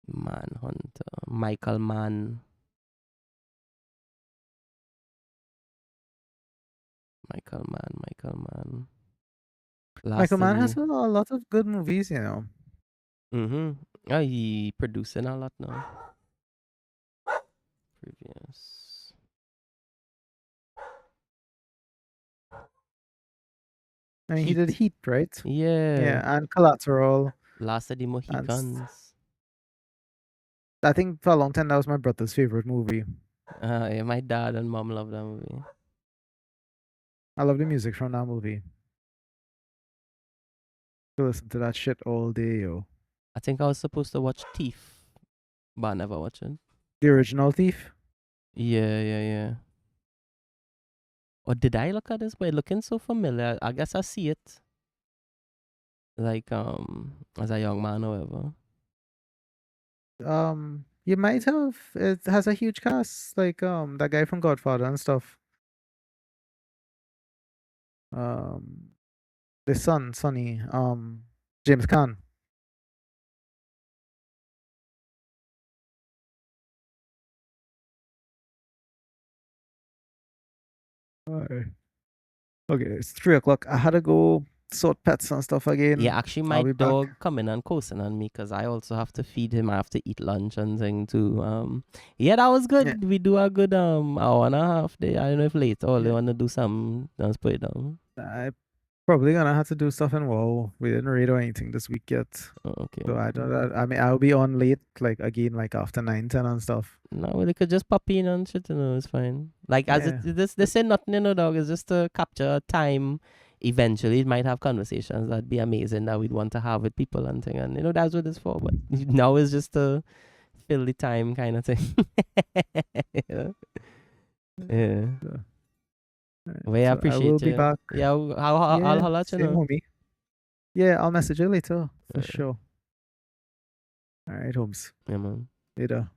Manhunter. Michael Mann. Michael Mann. Michael Mann. Michael Mann has Lastly. a lot of good movies, you know. Mm-hmm. Oh, he producing a lot now. Previous. I mean, he did Heat. Heat, right? Yeah. Yeah, and Collateral. Last of the And Mohicans. I think for a long time that was my brother's favorite movie. Yeah, my dad and mom love that movie. I love the music from that movie. To listen to that shit all day, yo. I think I was supposed to watch Thief, but I never watched it. The original Thief. Yeah. Or did I look at this? But it looking so familiar. I guess I see it. Like as a young man or whatever. You might have. It has a huge cast, like that guy from Godfather and stuff. Um, the son, Sonny. James Caan. Alright. Okay, it's 3 o'clock. I had to go sort pets and stuff Yeah, again. actually my I'll be back. dog coming and coasting on me because I also have to feed him. I have to eat lunch and thing too. Yeah, that was good. Yeah, We do a good hour and a half day. I don't know if later or they yeah. wanna do some let's put it down. I probably gonna have to do stuff in WoW. We didn't read or anything this week yet. Oh, okay. So I don't. I mean, I'll be on late, like again, like after 9, 10 and stuff. No, well, they could just pop in and shit, it's fine. Like as Yeah. they say nothing, dog. It's just to capture time. Eventually, it might have conversations that'd be amazing that we'd want to have with people and thing, and that's what it's for. But now it's just to fill the time kind of thing. Yeah. Yeah. So, alright, Well, I so I will appreciate be you. back. Yeah, I'll Yeah, holler at you same now. homie. Yeah, I'll message you later for Uh, sure. All right, Holmes. Yeah, man. Later.